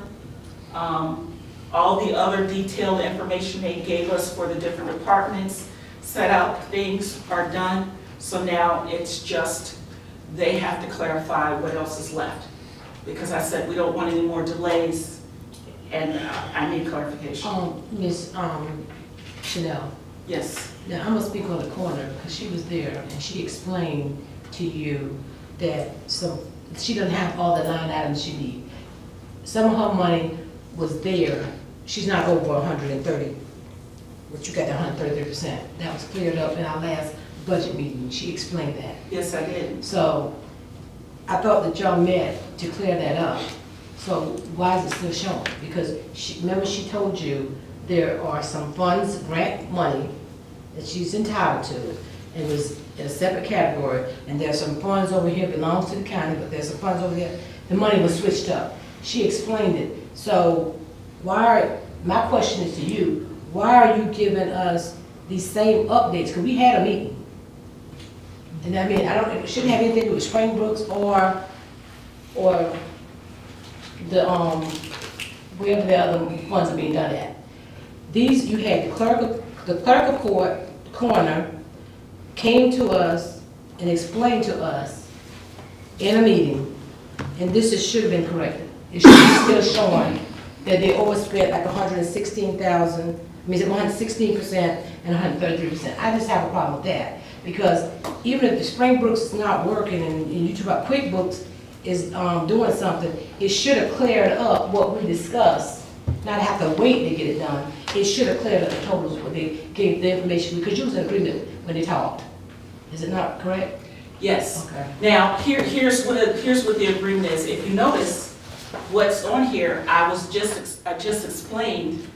All the other detailed information they gave us for the different departments, set out things are done. So now it's just, they have to clarify what else is left. Because I said we don't want any more delays, and I need clarification. Ms. Chanel, Yes. now I'm gonna speak on the corner, because she was there, and she explained to you that she doesn't have all the line items she needs. Some of her money was there, she's not over 130, but you got the 133%. That was cleared up in our last budget meeting, she explained that. Yes, I did. So, I thought that y'all met to clear that up. So why is it still showing? Because remember she told you there are some funds, grant money, that she's entitled to, and it was in a separate category, and there's some funds over here belongs to the county, but there's some funds over there, the money was switched up. She explained it. So my question is to you, why are you giving us these same updates? Because we had a meeting. And I mean, it shouldn't have anything to do with Springbrooks or the, wherever the other funds are being done at. These, you had the clerk of court, coroner, came to us and explained to us in a meeting, and this should have been corrected. It should be still showing that they overspent like 116,000, I mean, 116% and 133%. I just have a problem with that. Because even if the Springbrook's is not working and you talk about QuickBooks is doing something, it should have cleared up what we discussed, not have to wait to get it done. It should have cleared up the totals when they gave the information, because you was in agreement when they talked. Is it not correct? Yes. Okay. Now, here's what the agreement is. If you notice what's on here, I just explained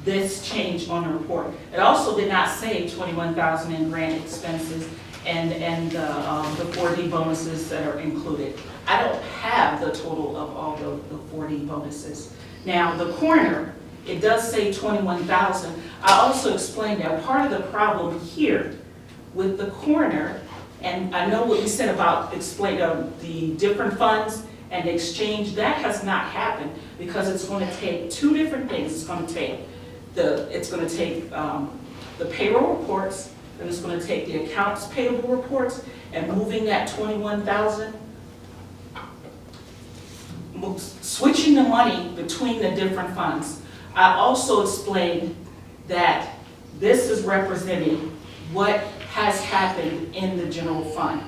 this change on the report. It also did not say 21,000 in grant expenses and the 4D bonuses that are included. I don't have the total of all the 4D bonuses. Now, the coroner, it does say 21,000. I also explained that part of the problem here with the coroner, and I know what you said about the different funds and the exchange, that has not happened because it's going to take two different things. It's going to take the payroll reports, and it's going to take the accounts payable reports, and moving that 21,000, switching the money between the different funds. I also explained that this is representing what has happened in the general fund.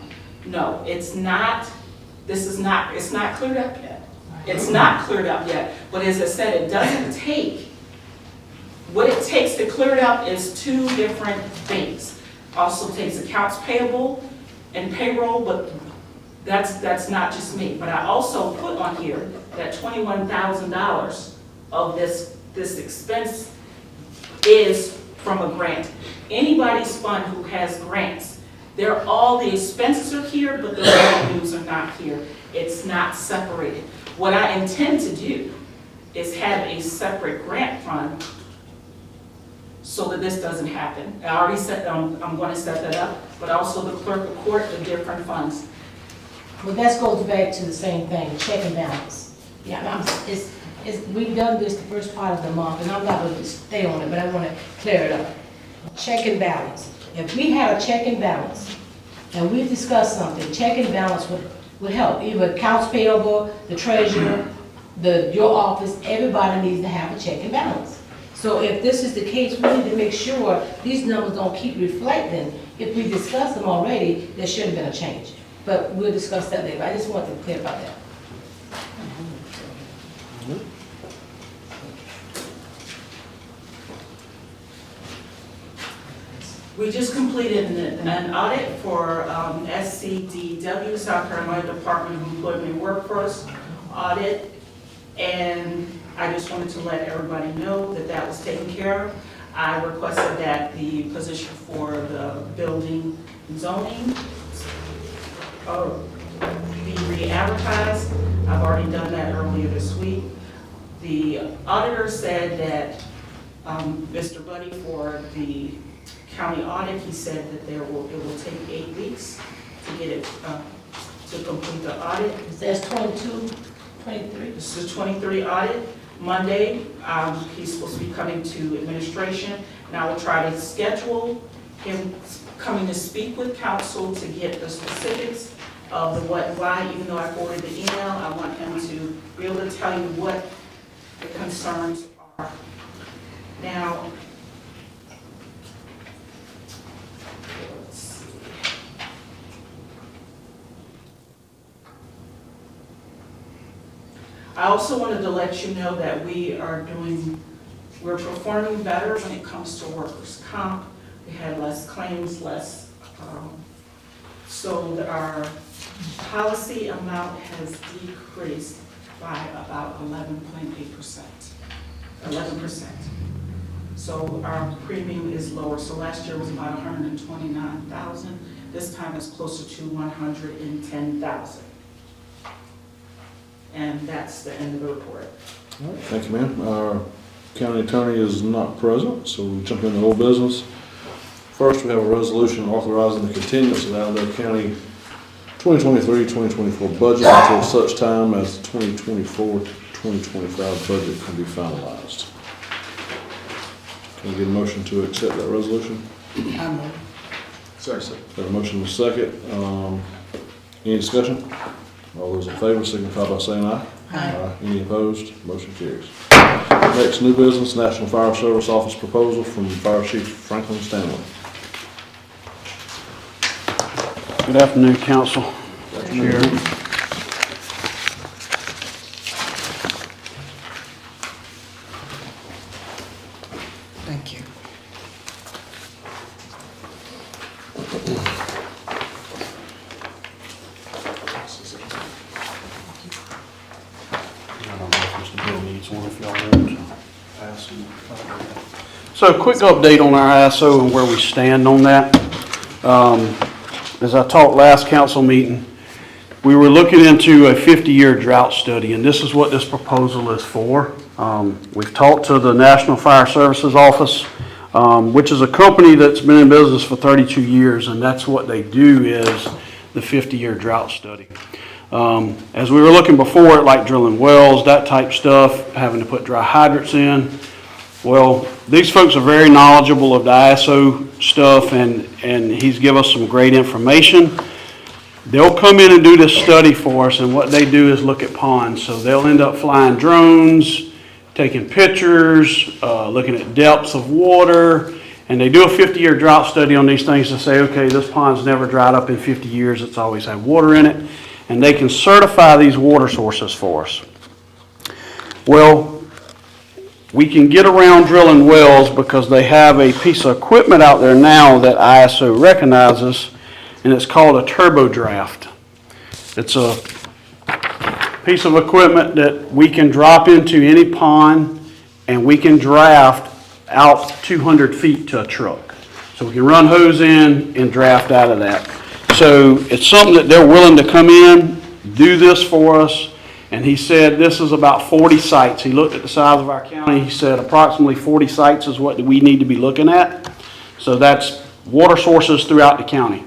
No, it's not cleared up yet. It's not cleared up yet, but as I said, it doesn't take. What it takes to clear it up is two different things. Also takes accounts payable and payroll, but that's not just me. But I also put on here that $21,000 of this expense is from a grant. Anybody's fund who has grants, all the expenses are here, but the revenues are not here. It's not separated. What I intend to do is have a separate grant fund so that this doesn't happen. I already said I'm going to set that up, but also the clerk of court, the different funds. Well, that goes back to the same thing, check and balance. Yeah, we've done this the first part of the month, and I'm not going to stay on it, but I want to clear it up. Check and balance. If we had a check and balance, and we discussed something, check and balance would help. Either accounts payable, the treasurer, your office, everybody needs to have a check and balance. So if this is the case, we need to make sure these numbers don't keep reflecting. If we discussed them already, there should have been a change. But we'll discuss that later. I just wanted to be clear about that. We just completed an audit for SCDW, South Carolina Department of Employment and Workforce audit, and I just wanted to let everybody know that that was taken care of. I requested that the position for the building and zoning be re-advertised. I've already done that earlier this week. The auditor said that Mr. Buddy, for the county audit, he said that it will take 8 weeks to get it, to complete the audit. It says 22, 23. This is a 23 audit. Monday, he's supposed to be coming to administration, and I will try to schedule him coming to speak with council to get the specifics of the what and why. Even though I forwarded the email, I want him to be able to tell you what the concerns are. Now, let's see. I also wanted to let you know that we're performing better when it comes to workers' comp. We had less claims, so that our policy amount has decreased by about 11.8%. 11%. So our premium is lower. So last year was about 129,000. This time it's closer to 110,000. And that's the end of the report. All right, thank you, ma'am. Our county attorney is not present, so we'll jump into old business. First, we have a resolution authorizing the continuance of the Allendale County 2023-2024 budget until such time as the 2024-2025 budget can be finalized. Can I get a motion to accept that resolution? Second. Got a motion and a second. Any discussion? All those in favor signify by saying aye. Aye. Any opposed? Motion carries. Next, new business, National Fire Service Office proposal from Fire Chief Franklin Stanley. Good afternoon, Council. Chair. Thank you. I don't know if Mr. Bill needs one, if y'all want to pass him. So, quick update on our ISO and where we stand on that. As I talked last council meeting, we were looking into a 50-year drought study, and this is what this proposal is for. We've talked to the National Fire Services Office, which is a company that's been in business for 32 years, and that's what they do is the 50-year drought study. As we were looking before at like drilling wells, that type stuff, having to put dry hydrants in, well, these folks are very knowledgeable of the ISO stuff, and he's given us some great information. They'll come in and do this study for us, and what they do is look at ponds. So they'll end up flying drones, taking pictures, looking at depths of water, and they do a 50-year drought study on these things to say, okay, this pond's never dried up in 50 years, it's always had water in it, and they can certify these water sources for us. Well, we can get around drilling wells because they have a piece of equipment out there now that ISO recognizes, and it's called a turbo draft. It's a piece of equipment that we can drop into any pond, and we can draft out 200 feet to a truck. So we can run hose in and draft out of that. So it's something that they're willing to come in, do this for us. And he said this is about 40 sites. He looked at the size of our county. He said approximately 40 sites is what we need to be looking at. So that's water sources throughout the county.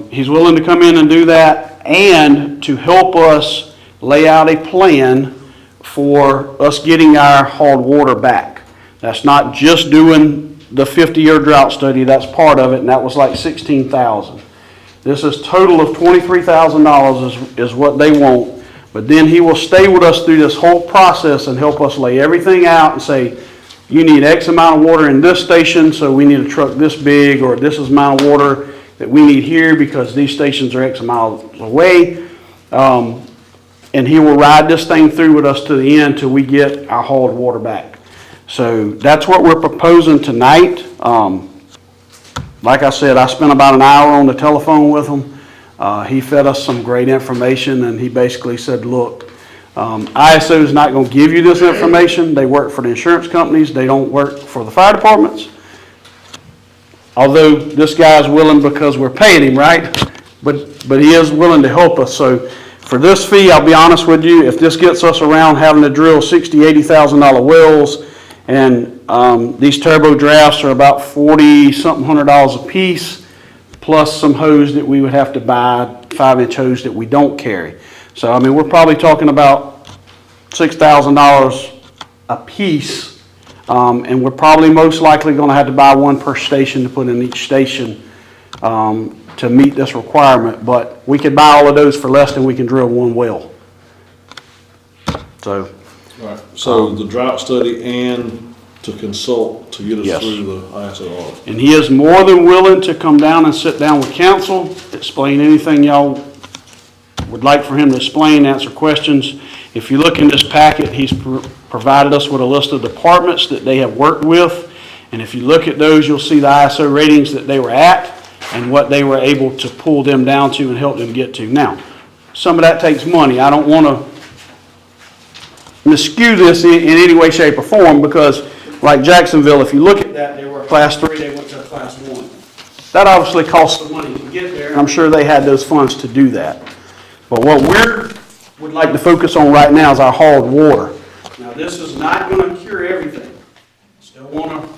He's willing to come in and do that and to help us lay out a plan for us getting our hauled water back. That's not just doing the 50-year drought study. That's part of it, and that was like $16,000. This is total of $23,000 is what they want. But then he will stay with us through this whole process and help us lay everything out and say, you need X amount of water in this station, so we need a truck this big, or this is amount of water that we need here because these stations are X miles away. And he will ride this thing through with us to the end till we get our hauled water back. So that's what we're proposing tonight. Like I said, I spent about an hour on the telephone with him. He fed us some great information, and he basically said, look, ISO is not going to give you this information. They work for the insurance companies. They don't work for the fire departments. Although this guy's willing because we're paying him, right? But he is willing to help us. So for this fee, I'll be honest with you, if this gets us around having to drill $60,000, $80,000 wells, and these turbo drafts are about $40-something hundred a piece, plus some hose that we would have to buy, 5-inch hose that we don't carry. So, I mean, we're probably talking about $6,000 a piece, and we're probably most likely going to have to buy one per station to put in each station to meet this requirement. But we could buy all of those for less than we can drill one well. So, All right, so the drought study and to consult to get us Yes. through the ISO audit. and he is more than willing to come down and sit down with council, explain anything y'all would like for him to explain, answer questions. If you look in this packet, he's provided us with a list of departments that they have worked with. And if you look at those, you'll see the ISO ratings that they were at and what they were able to pull them down to and help them get to. Now, some of that takes money. I don't want to miscue this in any way, shape, or form, because like Jacksonville, if you look at that, they were a class 3, they went to a class 1. That obviously cost some money to get there, and I'm sure they had those funds to do that. But what would like to focus on right now is our hauled water. Now, this is not going to cure everything. Still want to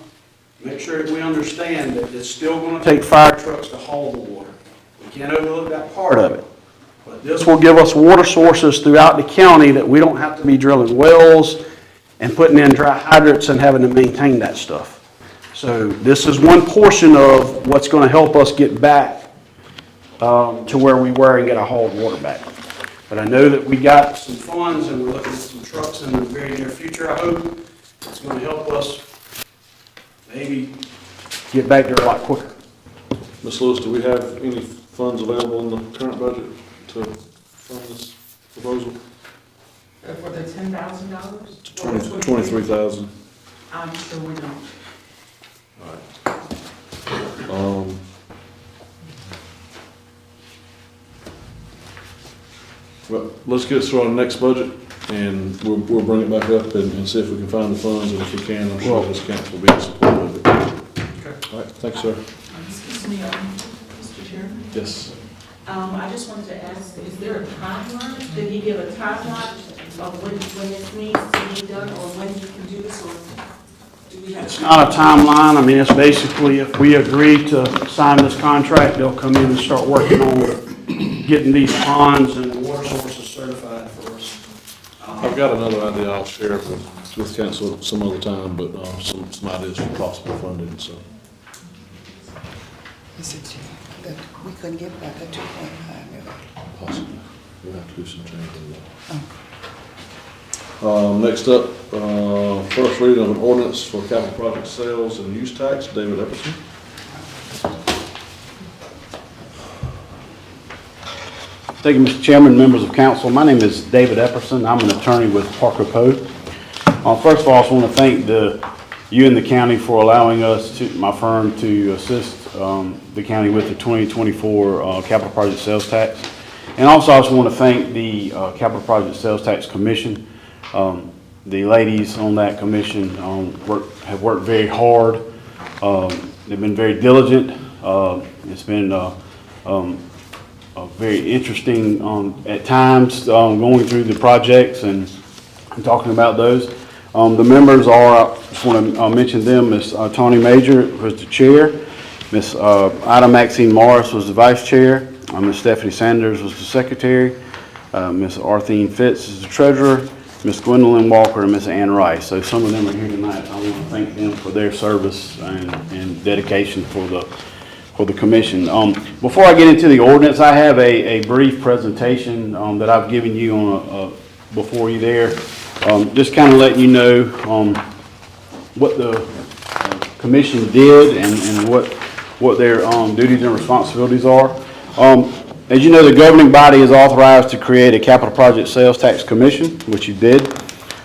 make sure that we understand that it's still going to take fire trucks to haul the water. We can't overlook that part of it. But this will give us water sources throughout the county that we don't have to be drilling wells and putting in dry hydrants and having to maintain that stuff. So this is one portion of what's going to help us get back to where we were and get our hauled water back. But I know that we got some funds and we're looking at some trucks in the very near future. I hope it's going to help us maybe get back there a lot quicker. Ms. Lewis, do we have any funds available in the current budget to fund this proposal? For the $10,000? 23,000. I'm sure we don't. Well, let's get us through our next budget, and we'll bring it back up and see if we can find the funds, and if we can, I'm sure this council will be in support of it. Okay. All right, thanks, sir. Excuse me, Mr. Chairman. Yes. I just wanted to ask, is there a timeline? Did he give a timeline of when this needs to be done, or when you can do this, or do we have? It's not a timeline. I mean, it's basically if we agree to sign this contract, they'll come in and start working on getting these ponds and water sources certified for us. I've got another idea I'll share with council some other time, but some ideas for possible funding, so. Mr. Chair, that we couldn't get back at 2.5 million. Possibly. We'll have to do some changes. Next up, first reading of an ordinance for capital project sales and use tax. David Epperson. Thank you, Mr. Chairman, members of council. My name is David Epperson. I'm an attorney with Parker Poe. First of all, I just want to thank you and the county for allowing us, my firm, to assist the county with the 2024 capital project sales tax. And also, I just want to thank the Capital Project Sales Tax Commission. The ladies on that commission have worked very hard. They've been very diligent. It's been very interesting at times going through the projects and talking about those. The members are, I just want to mention them, Ms. Tony Major was the chair, Ms. Ida Maxine Morris was the vice chair, Ms. Stephanie Sanders was the secretary, Ms. Arthene Fitz is the treasurer, Ms. Gwendolyn Walker, and Ms. Ann Rice. So some of them are here tonight. I want to thank them for their service and dedication for the commission. Before I get into the ordinance, I have a brief presentation that I've given you on before you there. Just kind of letting you know what the commission did and what their duties and responsibilities are. As you know, the governing body is authorized to create a capital project sales tax commission, which you did.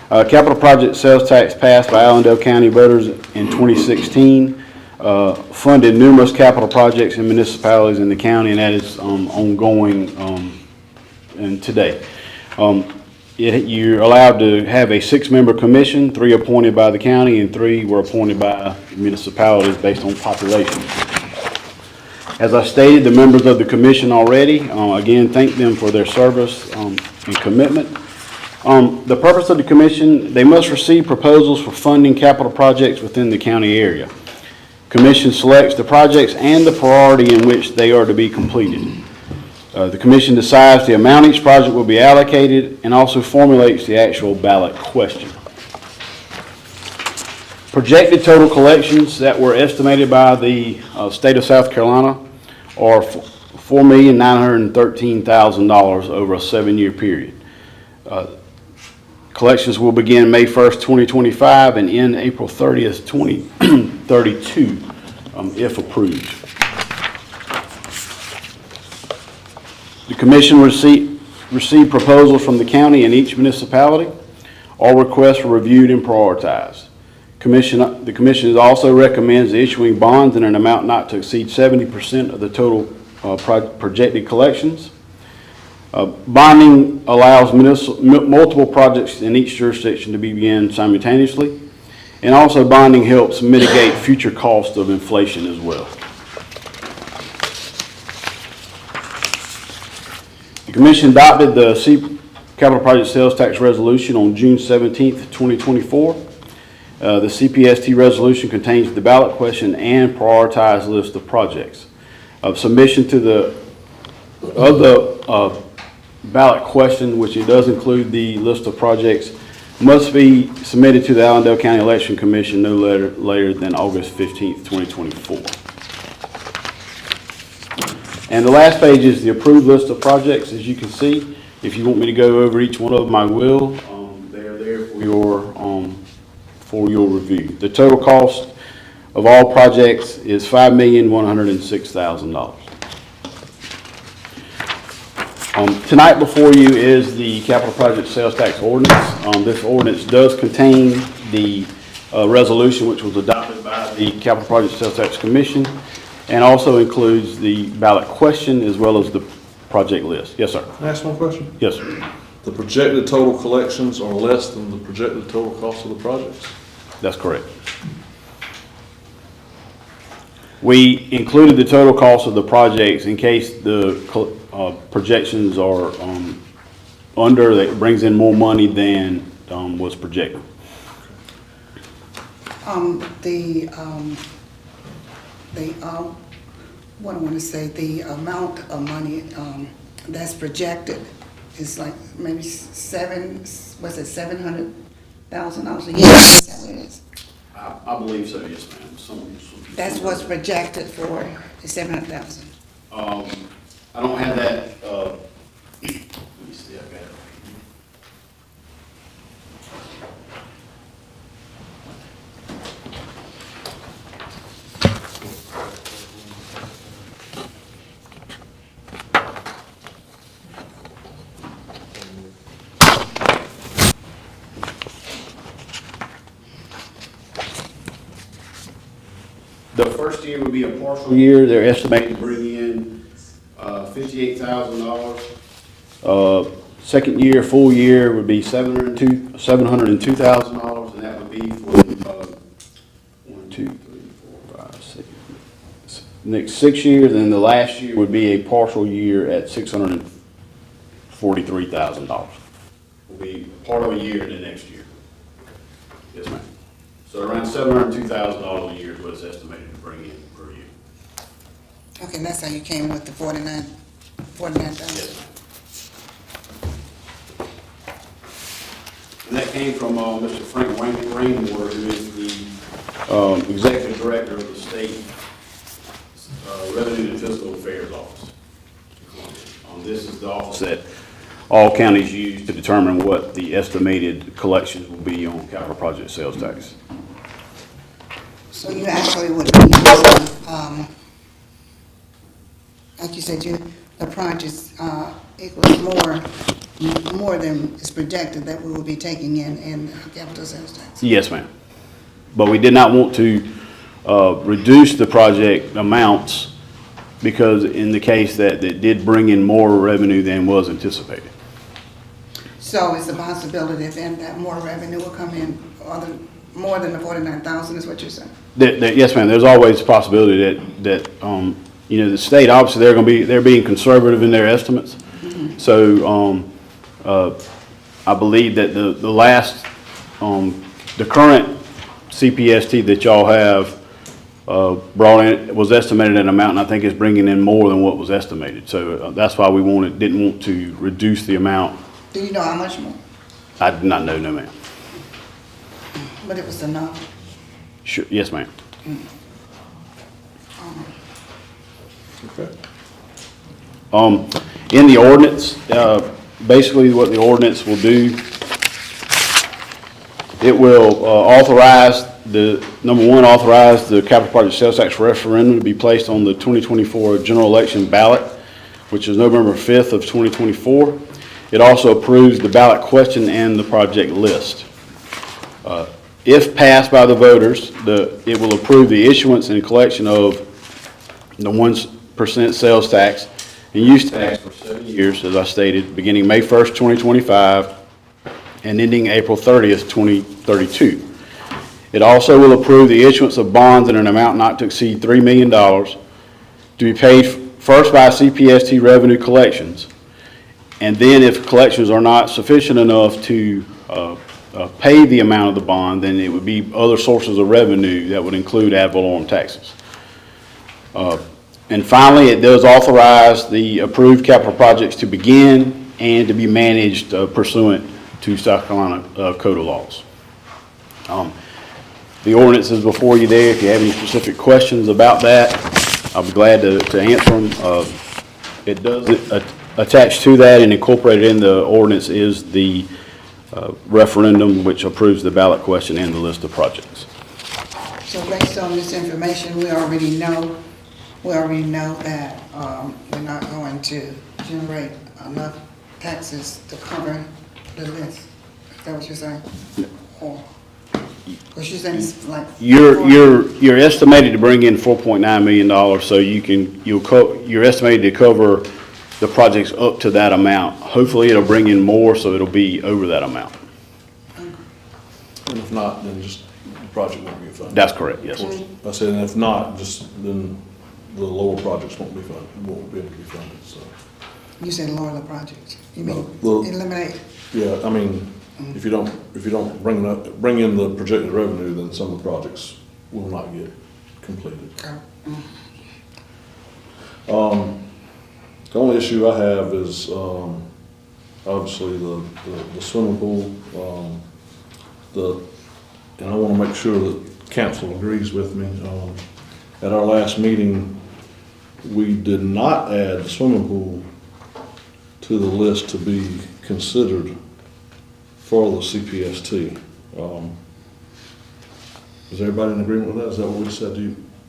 Capital project sales tax passed by Allendale County voters in 2016. Funded numerous capital projects in municipalities in the county, and that is ongoing and today. you're allowed to have a 6-member commission, 3 appointed by the county and 3 were appointed by municipalities based on population. As I stated, the members of the commission already, again, thank them for their service and commitment. The purpose of the commission, they must receive proposals for funding capital projects within the county area. Commission selects the projects and the priority in which they are to be completed. The commission decides the amount each project will be allocated and also formulates the actual ballot question. Projected total collections that were estimated by the state of South Carolina are $4,913,000 over a 7-year period. Collections will begin May 1st, 2025 and end April 30th, 2032, if approved. The commission received proposals from the county and each municipality. All requests were reviewed and prioritized. The commission also recommends issuing bonds in an amount not to exceed 70% of the total projected collections. Bonding allows multiple projects in each jurisdiction to begin simultaneously, and also bonding helps mitigate future costs of inflation as well. The commission adopted the Capital Project Sales Tax Resolution on June 17th, 2024. The CPST resolution contains the ballot question and prioritized list of projects. Submission to the ballot question, which it does include the list of projects, must be submitted to the Allendale County Election Commission no later than August 15th, 2024. And the last page is the approved list of projects. As you can see, if you want me to go over each one of them, I will. They are there for your review. The total cost of all projects is $5,106,000. Tonight before you is the Capital Project Sales Tax Ordinance. This ordinance does contain the resolution which was adopted by the Capital Project Sales Tax Commission, and also includes the ballot question as well as the project list. Yes, sir. Can I ask one question? Yes, sir. The projected total collections are less than the projected total cost of the projects? That's correct. We included the total cost of the projects in case the projections are under, that brings in more money than was projected. What I want to say, the amount of money that's projected is like maybe $700,000 a year? Is that what it is? I believe so, yes, ma'am. That's what's projected for, the $700,000. I don't have that, let me see, I've got it. The first year would be a partial year. They're estimating to bring in $58,000. Second year, full year would be $702,000, and that would be for 1, 2, 3, 4, 5, 6. Next 6 years, and the last year would be a partial year at $643,000. Will be part of a year in the next year. Yes, ma'am. So around $702,000 a year is what it's estimated to bring in per year. Okay, and that's how you came with the $49,000? Yes, ma'am. And that came from Mr. Frank Rainwater, who is the executive director of the state Revenue and Fiscal Affairs Office. This is the office that all counties use to determine what the estimated collections will be on capital project sales tax. So you actually would be using, like you said, the projects equals more than is projected that we will be taking in capital sales tax. Yes, ma'am. But we did not want to reduce the project amounts because in the case that it did bring in more revenue than was anticipated. So it's a possibility then that more revenue will come in, more than the 49,000 is what you're saying? Yes, ma'am, there's always a possibility that, you know, the state, obviously, they're being conservative in their estimates. So, I believe that the last, the current CPST that y'all have, brought in, was estimated at an amount, and I think it's bringing in more than what was estimated. So that's why we didn't want to reduce the amount. Do you know how much more? I do not know, no, ma'am. But it was enough. Sure, yes, ma'am. Okay. In the ordinance, basically what the ordinance will do, it will authorize number one, authorize the capital project sales tax referendum to be placed on the 2024 general election ballot, which is November 5th of 2024. It also approves the ballot question and the project list. If passed by the voters, it will approve the issuance and collection of the 1% sales tax and use tax for 7 years, as I stated, beginning May 1st, 2025 and ending April 30th, 2032. It also will approve the issuance of bonds in an amount not to exceed $3 million to be paid first by CPST revenue collections, and then if collections are not sufficient enough to pay the amount of the bond, then it would be other sources of revenue that would include ad valorem taxes. And finally, it does authorize the approved capital projects to begin and to be managed pursuant to South Carolina Code of Laws. The ordinance is before you there. If you have any specific questions about that, I'll be glad to answer them. It does attach to that and incorporated in the ordinance is the referendum which approves the ballot question and the list of projects. So based on this information, we already know that we're not going to generate enough taxes to cover the list. Is that what you're saying? Or, because you're saying it's like... You're estimated to bring in $4.9 million, so you're estimated to cover the projects up to that amount. Hopefully it'll bring in more, so it'll be over that amount. And if not, then just the project won't be funded. That's correct, yes. I said, and if not, then the lower projects won't be funded, won't be able to be funded, so. You said lower the project. You mean Well, eliminate? Yeah, I mean, if you don't bring in the projected revenue, then some of the projects will not get completed. The only issue I have is, obviously the swimming pool, and I want to make sure that council agrees with me. At our last meeting, we did not add the swimming pool to the list to be considered for the CPST. Is everybody in agreement with that? Is that what we said?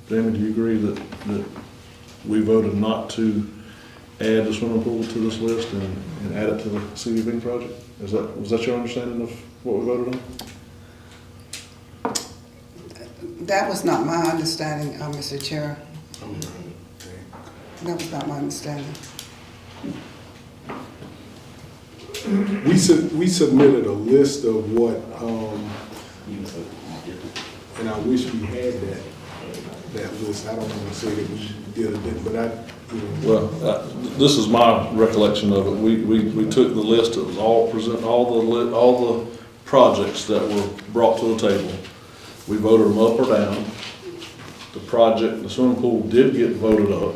Jamie, do you agree that we voted not to add the swimming pool to this list and add it to the CDP project? Was that your understanding of what we voted on? That was not my understanding, Mr. Chair. That was not my understanding. We submitted a list of what, and I wish we had that list. I don't want to say that we did it, but Well, this is my recollection of it. We took the list that was all the projects that were brought to the table. We voted them up or down. The swimming pool did get voted up,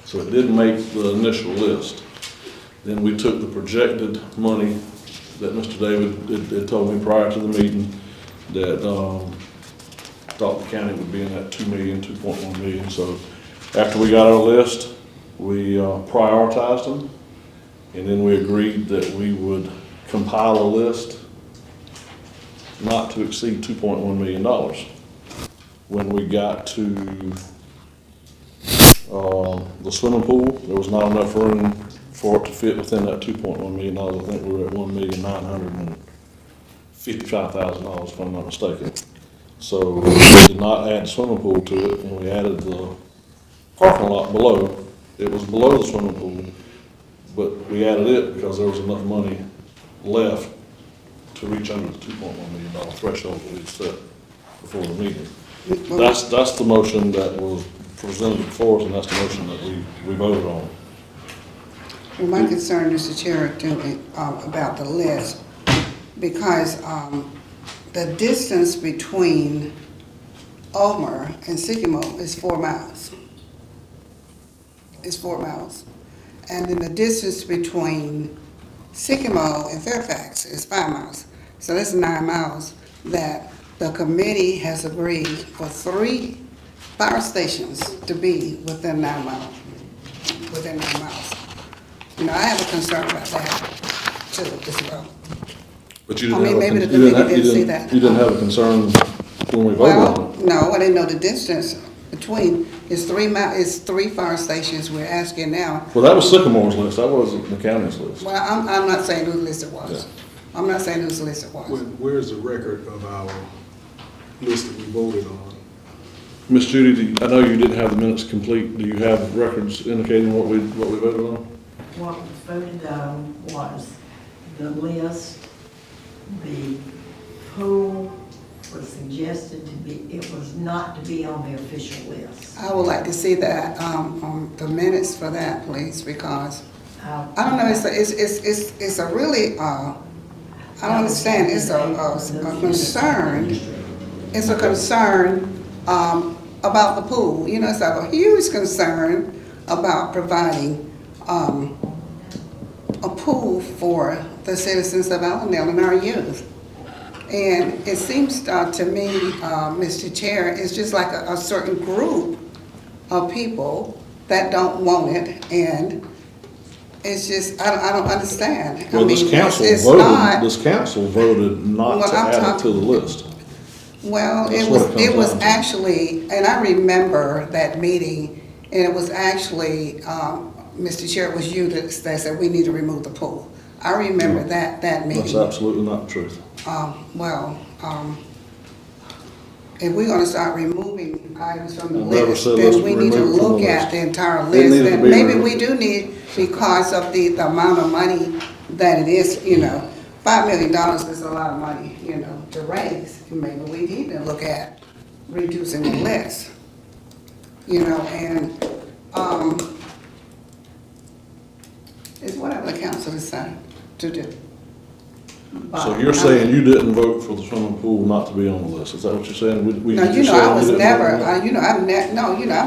so it did make the initial list. Then we took the projected money that Mr. David had told me prior to the meeting that thought the county would be in that 2 million, 2.1 million. So after we got our list, we prioritized them, and then we agreed that we would compile a list not to exceed $2.1 million. When we got to the swimming pool, there was not enough room for it to fit within that $2.1 million. I think we were at $1,955,000, if I'm not mistaken. So we did not add the swimming pool to it, and we added the parking lot below. It was below the swimming pool, but we added it because there was enough money left to reach under the $2.1 million threshold that we set before the meeting. That's the motion that was presented before us, and that's the motion that we voted on. Well, my concern, Mr. Chair, too, about the list, because the distance between Ulmer and Sycamore is 4 miles. It's 4 miles. And then the distance between Sycamore and Fairfax is 5 miles. So that's 9 miles that the committee has agreed for 3 fire stations to be within 9 miles. Within 9 miles. You know, I have a concern about that too, as well. But you I mean, maybe the didn't have, committee didn't see that. you didn't have a concern when we voted on Well, it. no, I didn't know the distance between, it's 3 it's 3 fire stations we're asking now. Well, that was Sycamore's list, that wasn't the county's list. Well, I'm not saying whose list it was. I'm not saying whose list it was. Where's the record of our list that we voted on? Miss Judy, I know you didn't have the minutes complete. Do you have records indicating what we voted on? What was voted on was the list, the pool was suggested to be, it was not to be on the official list. I would like to see that, on the minutes for that, please, because, I don't know, it's a really, I don't understand, it's a concern. It's a concern, about the pool. You know, it's like a huge concern about providing, a pool for the citizens of Allendale and our youth. And it seems to me, Mr. Chair, it's just like a certain group of people that don't want it, and it's just, I don't understand. Well, I this mean, council it's voted, not- this council voted not Well, to I'm add it talking- to the list. Well, That's it what was, it comes it was down to. actually, and I remember that meeting, and it was actually, Mr. Chair, it was you that said we need to remove the pool. I remember that That's meeting. absolutely not the truth. If we're gonna start removing items from the I never list, said let's then we need to remove from the look at list. the entire It list. needed to And be maybe removed. we do need, because of the amount of money that it is, you know, $5 million is a lot of money, you know, to raise. Maybe we need to look at reducing the list, you know, and, it's whatever the council decide to do. So you're saying you didn't vote for the swimming pool not to be on the list? Is that what you're saying? No, you know, I was never, you know, I've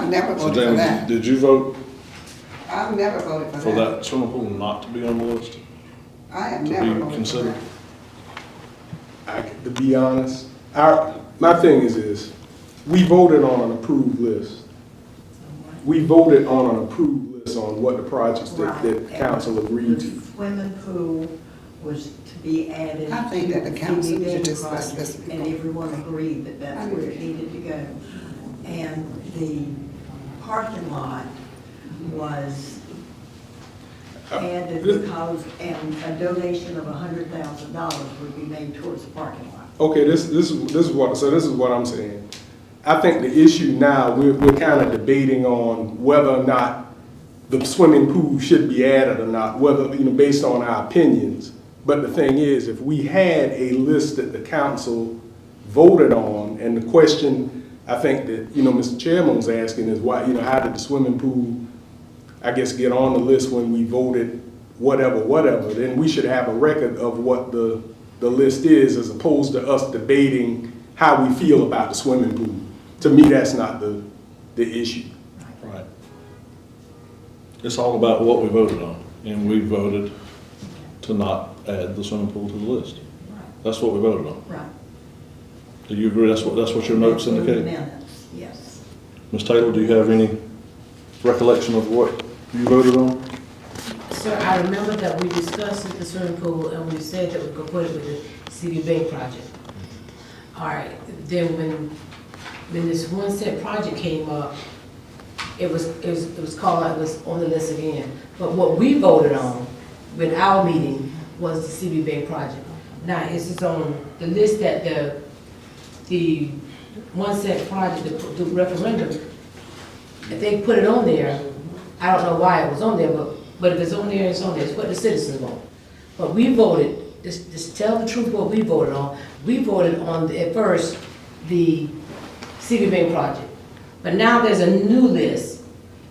never So voted for James, that. did you vote I've never voted for that swimming pool not to be on the list? I have To never be voted for considered? that. To be honest, my thing is this, we voted on an approved list. We voted on an approved list on what the projects that the council agreed to. The swimming pool was to be added I think to that the the council CBD should discuss project, this. and everyone agreed that that's where it needed to go. And the parking lot was added because, and a donation of $100,000 would be made towards the parking lot. Okay, this is what I'm saying. I think the issue now, we're kind of debating on whether or not the swimming pool should be added or not, whether, you know, based on our opinions. But the thing is, if we had a list that the council voted on, and the question I think that, you know, Mr. Chairman was asking is why, you know, how did the swimming pool, I guess, get on the list when we voted whatever, then we should have a record of what the list is, as opposed to us debating how we feel about the swimming pool. To me, that's not the issue. Right. It's all about what we voted on, and we voted to not add the swimming pool to the list. That's what we voted on. Right. Do you agree that's what your notes That's in the indicate? minutes, yes. Ms. Taylor, do you have any recollection of what you voted on? Sir, I remember that we discussed the swimming pool and we said that we could put it with the CD Bank project. All right, then when this 1 cent project came up, it was called out, it was on the list again. But what we voted on with our meeting was the CB Bank project. Now, it's on the list that the 1 cent project, the referendum, if they put it on there, I don't know why it was on there, but if it's on there, it's on there. It's what the citizens want. But we voted just tell the truth what we voted on. We voted on, at first, the City Bank project. But now there's a new list,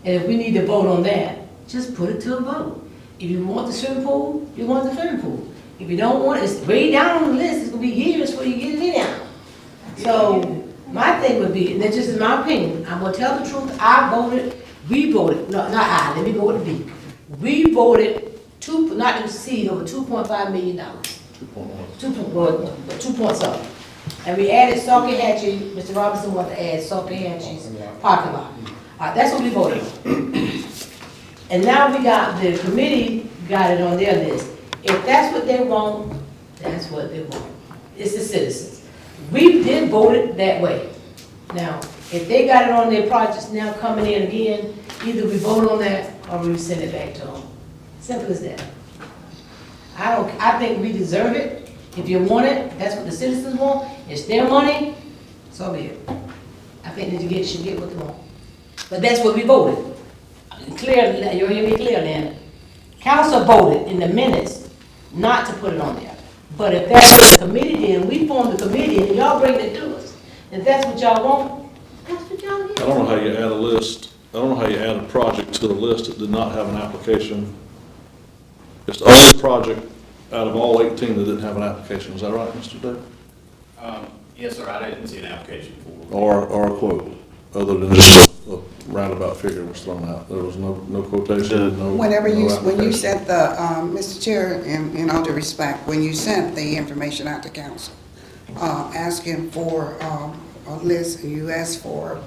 and if we need to vote on that, just put it to a vote. If you want the swimming pool, you want the swimming pool. If you don't want it, it's way down on the list, it's gonna be years before you get it in. So, my thing would be, and that's just in my opinion, I'm gonna tell the truth, we voted, no, not I, let me go with the B. We voted not to exceed over $2.5 million. 2 point something. And we added Salkehatchie, Mr. Robinson wanted to add Salkehatchie's parking lot. That's what we voted on. And now we got, the committee got it on their list. If that's what they want, that's what they want. It's the citizens. We did vote it that way. Now, if they got it on their projects now coming in again, either we vote on that or we send it back to them. Simple as that. I think we deserve it. If you want it, that's what the citizens want. It's their money, so be it. I think that you should get what they want. But that's what we voted. Clear, you hear me clear, Lynn? Council voted in the minutes not to put it on there. But if that's what the committee did, and we formed the committee, and y'all bring it to us, if that's what y'all want, that's what y'all get. I don't know how you add a list, I don't know how you add a project to the list that did not have an application. It's the only project out of all 18 that didn't have an application, is that right, Mr. Davis? Yes, sir, I didn't see an application for it. Or a quote, other than just a roundabout figure was thrown out. There was no quotation, no. Whenever no when you application. sent the, Mr. Chair, in all due respect, when you sent the information out to council, asking for a list, and you asked for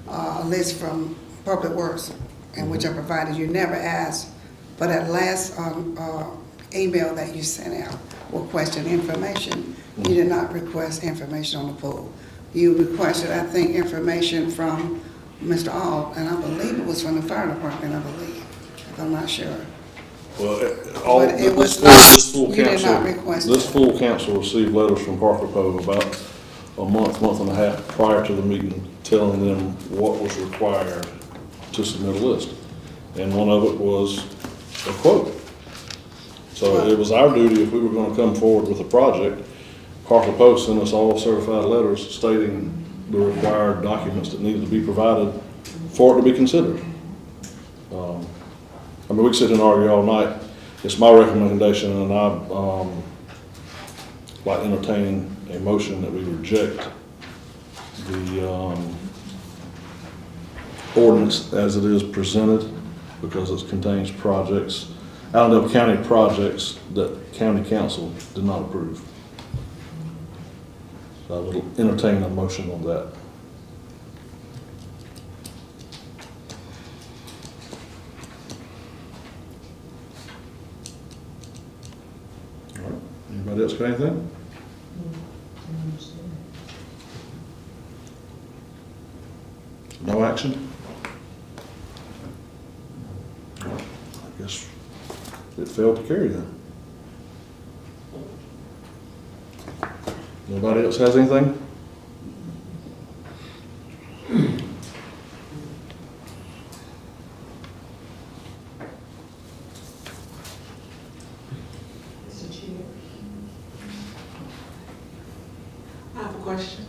a list from Public Works, and which I provided, you never asked for that last email that you sent out with question information. You did not request information on the pool. You requested, I think, information from Mr. Auld, and I believe it was from the fire department, I believe, if I'm not sure. Well, But it was this full not, you did not council, request this it. full council received letters from Parker Poe about a month and a half prior to the meeting, telling them what was required to submit a list. And one of it was a quote. So it was our duty, if we were gonna come forward with a project, Parker Poe sent us all certified letters stating the required documents that needed to be provided for it to be considered. I mean, we can sit and argue all night. It's my recommendation, and I like entertaining a motion that we reject the ordinance as it is presented, because it contains projects, Allendale County projects that county council did not approve. So I would entertain a motion on that. All right. Anybody else got anything? No action? All right. I guess it failed to carry then. Nobody else has anything? I have a question.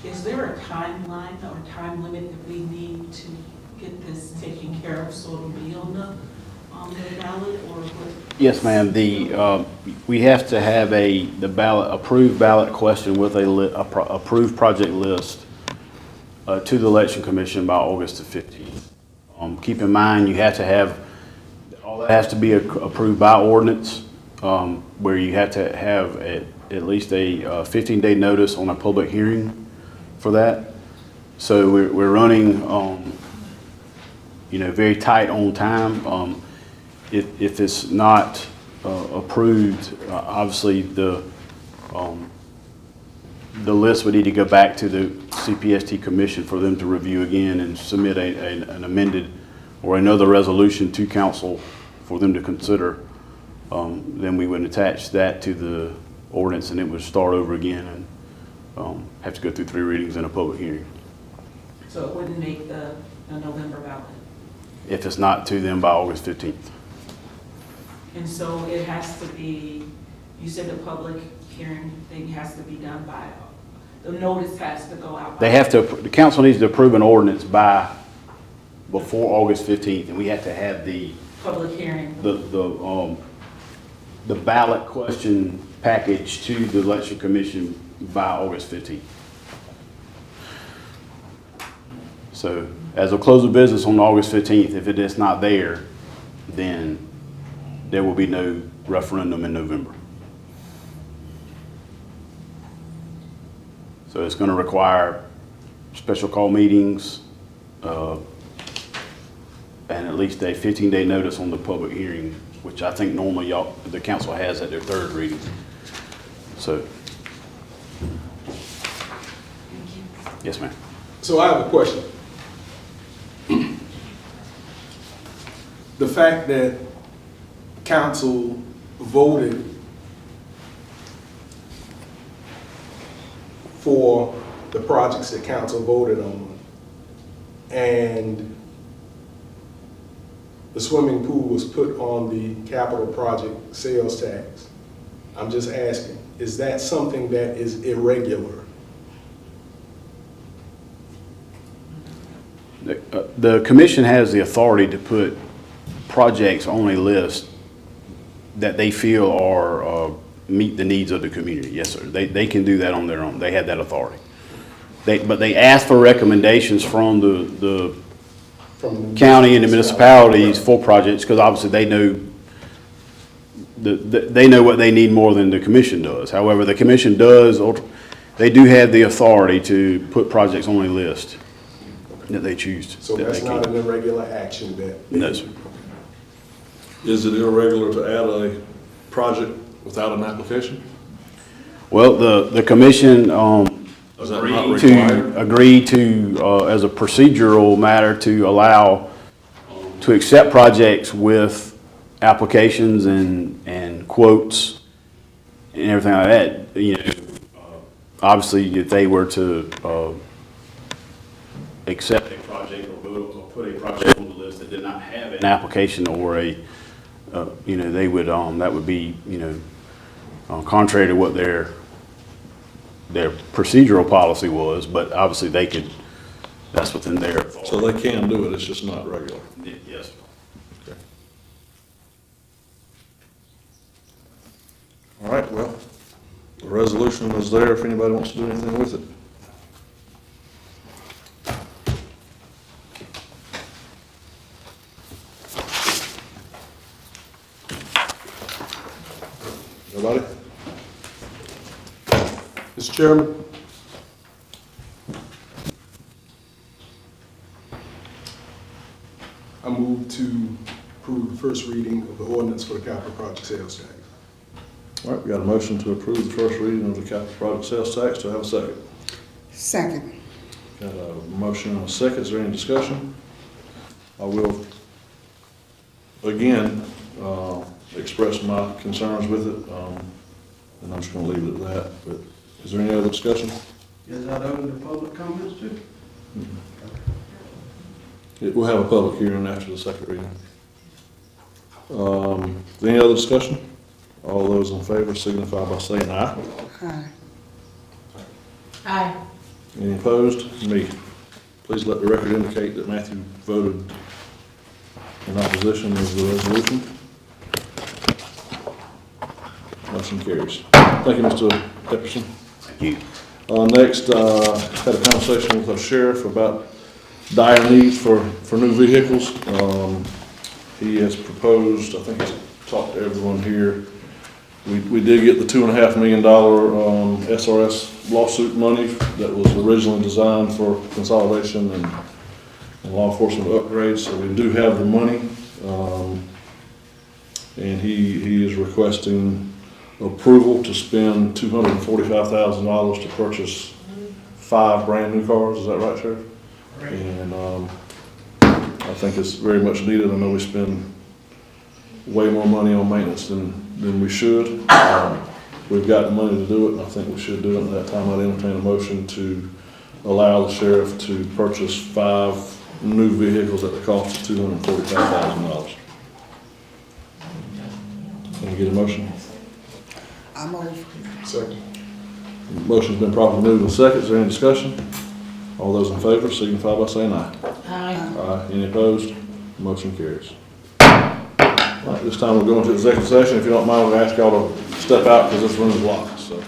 Is there a timeline or time limit that we need to get this taken care of so it'll be on the ballot, or what? Yes, ma'am. We have to have the approved ballot question with approved project list to the Election Commission by August the 15th. Keep in mind, you have to have, all that has to be approved by ordinance, where you have to have at least a 15-day notice on a public hearing for that. So we're running, very tight on time. If it's not approved, obviously the list would need to go back to the CPST Commission for them to review again and submit an amended or another resolution to council for them to consider. Then we would attach that to the ordinance, and it would start over again and have to go through 3 readings and a public hearing. So it wouldn't make the November ballot? If it's not to them by August 15th. And so it has to be you said the public hearing thing has to be done by, the notice has to go out. They have to, the council needs to approve an ordinance before August 15th, and we have to have the Public hearing. the ballot question package to the election commission by August 15th. So as of close of business on August 15th, if it is not there, then there will be no referendum in November. So it's going to require special call meetings, and at least a 15-day notice on the public hearing, which I think normally the council has at their third reading. So. Yes, ma'am. So I have a question. The fact that council voted for the projects that council voted on, and the swimming pool was put on the capital project sales tax, I'm just asking, is that something that is irregular? The commission has the authority to put projects on a list that they feel are, meet the needs of the community. Yes, sir. They can do that on their own. They have that authority. But they ask for recommendations from the county and the municipalities for projects, because obviously they know what they need more than the commission does. However, the commission they do have the authority to put projects on a list that they choose. So that's not an irregular action that? No, sir. Is it irregular to add a project without an application? Well, the commission Is that not required? agreed to, as a procedural matter, to accept projects with applications and quotes and everything like that. You know, obviously, if they were to accept a project or vote or put a project on the list that did not have an application or a, they would, that would be, contrary to what their procedural policy was, but obviously they could, that's within their authority. So they can do it, it's just not regular. Yes. Okay. All right, well, the resolution is there if anybody wants to do anything with it. Nobody? Mr. Chairman? I move to approve the first reading of the ordinance for the capital project sales tax. All right, we got a motion to approve the first reading of the capital project sales tax. Do I have a second? Second. Got a motion and a second. Is there any discussion? I will, again, express my concerns with it, and I'm just going to leave it at that. But is there any other discussion? Is that open to public comments too? We'll have a public hearing after the second reading. Is there any other discussion? All those in favor signify by saying aye. Aye. Aye. Any opposed? Me. Please let the record indicate that Matthew voted in opposition of the resolution. Motion carries. Thank you, Mr. Epperson. Thank you. Next, had a conversation with our sheriff about dire needs for new vehicles. He has proposed, I think he's talked to everyone here. We did get the $2.5 million SRS lawsuit money that was originally designed for consolidation and law enforcement upgrades. So we do have the money, and he is requesting approval to spend $245,000 to purchase 5 brand new cars. Is that right, Sheriff? Right. And I think it's very much needed. I know we spend way more money on maintenance than we should. We've got the money to do it, and I think we should do it. At that time, I'd entertain a motion to allow the sheriff to purchase 5 new vehicles at the cost of $245,000. Can we get a motion? I move. Second. Motion's been properly moved and second. Is there any discussion? All those in favor signify by saying aye. Aye. Aye. Any opposed? Motion carries. All right, this time we'll go into executive session. If you don't mind, we'll ask y'all to step out because this room is locked, so.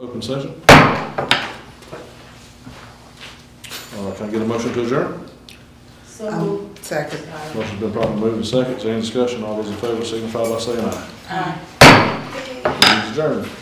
Open session. Can I get a motion to adjourn? Second. Motion's been properly moved and second. Is there any discussion? All those in favor signify by saying aye. Aye. Meeting's adjourned.